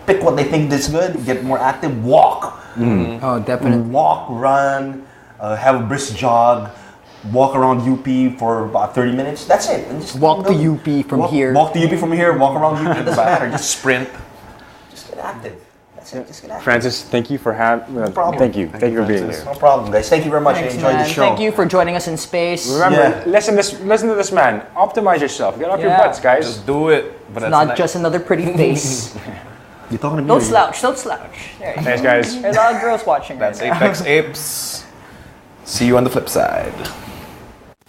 [SPEAKER 4] pick what they think is good, get more active, walk.
[SPEAKER 3] Oh, definitely.
[SPEAKER 4] Walk, run, have a brisk jog, walk around UP for about 30 minutes. That's it. And just
[SPEAKER 3] Walk to UP from here.
[SPEAKER 4] Walk to UP from here, walk around UP. It doesn't matter. Just
[SPEAKER 1] Sprint.
[SPEAKER 4] get active.
[SPEAKER 3] That's it. Just gonna
[SPEAKER 2] Francis, thank you for having.
[SPEAKER 4] problem.
[SPEAKER 2] Thank you for being
[SPEAKER 1] Francis.
[SPEAKER 2] here.
[SPEAKER 4] No problem, guys. Thank you very much.
[SPEAKER 3] Thanks,
[SPEAKER 4] I enjoyed
[SPEAKER 3] man.
[SPEAKER 4] the show.
[SPEAKER 3] Thank you for joining us in space.
[SPEAKER 2] Remember,
[SPEAKER 4] Yeah.
[SPEAKER 2] listen to this man. Optimize yourself. Get off your
[SPEAKER 3] Yeah.
[SPEAKER 2] butts, guys.
[SPEAKER 1] Just do it. But
[SPEAKER 3] It's
[SPEAKER 1] that's
[SPEAKER 3] not just another pretty face.
[SPEAKER 4] You talking to me?
[SPEAKER 3] Don't
[SPEAKER 4] or you-
[SPEAKER 3] slouch. Don't slouch. There you go.
[SPEAKER 2] Thanks, guys.
[SPEAKER 3] There's a lot of girls watching.
[SPEAKER 1] That's
[SPEAKER 3] right now.
[SPEAKER 1] Apex Apes. See you on the flip side.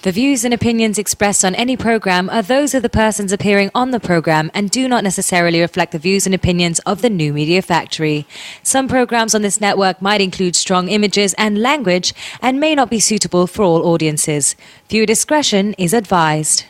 [SPEAKER 6] The views and opinions expressed on any program are those of the persons appearing on the program and do not necessarily reflect the views and opinions of the New Media Factory. Some programs on this network might include strong images and language and may not be suitable for all audiences. Viewer discretion is advised.